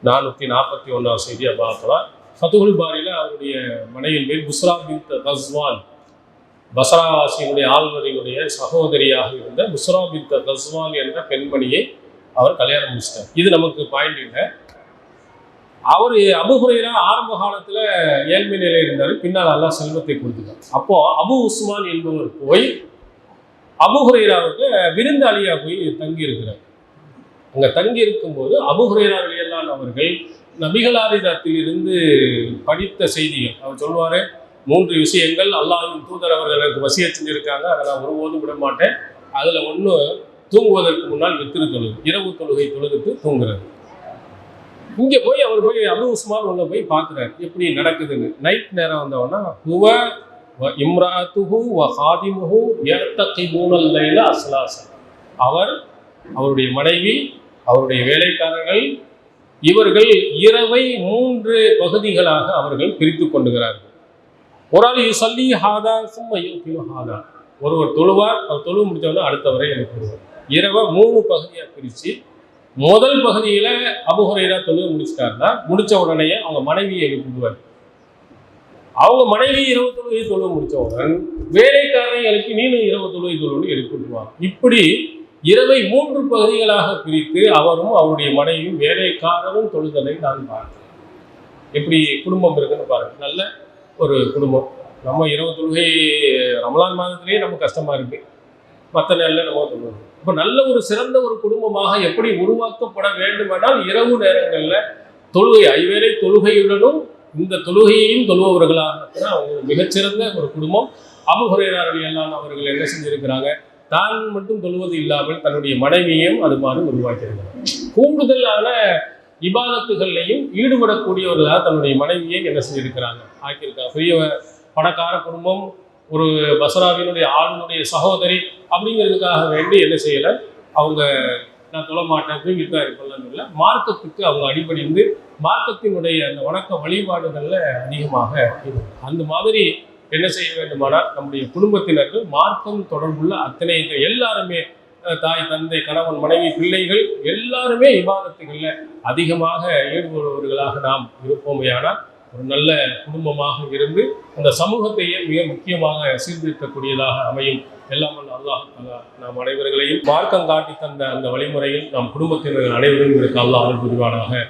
5441 செய்தியாக பார்க்கலாம். ஃபதுஹுல் பாரியில் அவருடைய மனைவியின் பேர் புஸ்ரா பின்த் கஸ்வான், பஸ்ராவாசியினுடைய ஆளுநரினுடைய சகோதரியாக இருந்த புஸ்ரா பின்த் கஸ்வான் என்ற பெண்மணியை அவர் கல்யாணம் முடிச்சிட்டார். இது நமக்கு பாயிண்ட் இல்லை. அவர் அபூ ஹுரைரா ஆரம்ப காலத்தில் ஏழ்மை நிலையில் இருந்தார், பின்னால் அல்லாஹ் செல்வத்தை கொடுத்துட்டார். அப்போ அபு உஸ்மான் என்பவர் போய் அபூ ஹுரைராவுக்கு விருந்தாளியாக போய் தங்கி இருக்கிறார். அங்கே தங்கி இருக்கும்போது அபூ ஹுரைரா ரலியல்லாஹு அன்ஹு அவர்கள் நபிகளாரிடத்தில் இருந்து படித்த செய்திகள் அவர் சொல்வார். 3 விஷயங்கள் அல்லாஹ்வின் தூதர் அவர்கள் எனக்கு வசியத் செஞ்சிருக்காங்க, அதை நான் ஒருபோதும் விட மாட்டேன். அதில் ஒன்று, தூங்குவதற்கு முன்னால் வித்திரு தொழுகை, இரவு தொழுகை தொழுதுட்டு தூங்குறது. இங்கே போய் அவர் போய் அபு உஸ்மான் உள்ள போய் பார்க்குறாரு எப்படி நடக்குதுன்னு. நைட் நேரம் வந்தவொன்னா ஹுவ வ இம்ராத்துஹு வ ஹாதிமுஹு யர்தகிபூனல் லைல அஸ்லாஸா. அவருடைய மனைவி, அவருடைய வேலைக்காரர்கள், இவர்கள் இரவை 3 பகுதிகளாக அவர்கள் பிரித்து கொண்டுகிறார்கள். ஒரு ஆள் யுஸல்லி ஹாதா சும்ம யுகிலு ஹாதா, ஒருவர் தொழுவார், அவர் தொழு முடித்தவொடனே அடுத்தவரை எழுப்பிடுவார். இரவை 3 பகுதியாக பிரித்து முதல் பகுதியில் அபூ ஹுரைரா தொழுகை முடிச்சிட்டாருன்னா முடித்த உடனே அவங்க மனைவியை எழுப்பிடுவார். அவங்க மனைவி இரவு தொழுகை தொழுகை முடித்தவுடன் வேலைக்காரனை எழுப்பி நீனும் இரவு தொழுகை தொழுகை எழுப்பிடுவார். இப்படி இரவை 3 பகுதிகளாக பிரித்து அவரும் அவருடைய மனைவியும் வேலைக்காரரும் தொழுதலை நான் பார்த்தேன். எப்படி குடும்பம் இருக்குன்னு பாருங்கள். நல்ல ஒரு குடும்பம். நம்ம இரவு தொழுகை ரமலான் மாதத்திலேயே நமக்கு கஷ்டமாக இருக்குது. மற்ற நேரில் நம்ம தொழுவோம். இப்போ நல்ல ஒரு சிறந்த ஒரு குடும்பமாக எப்படி உருவாக்கப்பட வேண்டுமானால் இரவு நேரங்களில் தொழுகை, ஐவேளை தொழுகையுடனும் இந்த தொழுகையையும் தொழுபவர்களாக அவங்க மிகச்சிறந்த ஒரு குடும்பம். அபூ ஹுரைரா ரலியல்லாஹு அவர்கள் என்ன செஞ்சிருக்கிறாங்க, தான் மட்டும் தொழுவது இல்லாமல் தன்னுடைய மனைவியையும் அது மாதிரி உருவாக்கியிருக்கிறாங்க. கூடுதலான இபாதத்துகள்லையும் ஈடுபடக்கூடியவர்களாக தன்னுடைய மனைவியை என்ன செஞ்சிருக்கிறாங்க, ஆக்கியிருக்காங்க. பெரிய பணக்கார குடும்பம், ஒரு பஸ்ராவினுடைய ஆளுனுடைய சகோதரி அப்படிங்கிறதுக்காக வேண்டி என்ன செய்யலை, அவங்க நான் தொழ மாட்டேன் தூங்கிட்டு தான் இருப்பேன் இல்லை, மார்க்கத்துக்கு அவங்க அடிபணிந்து மார்க்கத்தினுடைய அந்த வணக்க வழிபாடுகளில் அதிகமாக அந்த மாதிரி என்ன செய்ய வேண்டுமானால் நம்முடைய குடும்பத்தினர்கள் மார்க்கம் தொடர்புள்ள அத்தனை எல்லாருமே, தாய் தந்தை கணவன் மனைவி பிள்ளைகள் எல்லாருமே இபாதத்துகளில் அதிகமாக ஈடுபடுபவர்களாக நாம் இருப்போமையானால் ஒரு நல்ல குடும்பமாக இருந்து அந்த சமூகத்தையே மிக முக்கியமாக சீர்திருத்தக்கூடியதாக அமையும். எல்லாம் அல்லாஹ் நாம் அனைவர்களையும் மார்க்கம் காட்டி தந்த அந்த வழிமுறையில் நாம் குடும்பத்தினர் அனைவரும் இருக்க அல்லாஹ் அருள் புரிவானாக.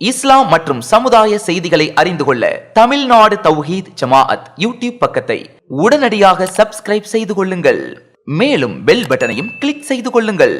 இஸ்லாம் மற்றும் சமுதாய செய்திகளை அறிந்து கொள்ள தமிழ்நாடு தௌஹீத் ஜமாஅத் யூடியூப் பக்கத்தை உடனடியாக சப்ஸ்கிரைப் செய்து கொள்ளுங்கள். மேலும் பெல் பட்டனையும் கிளிக் செய்து கொள்ளுங்கள்.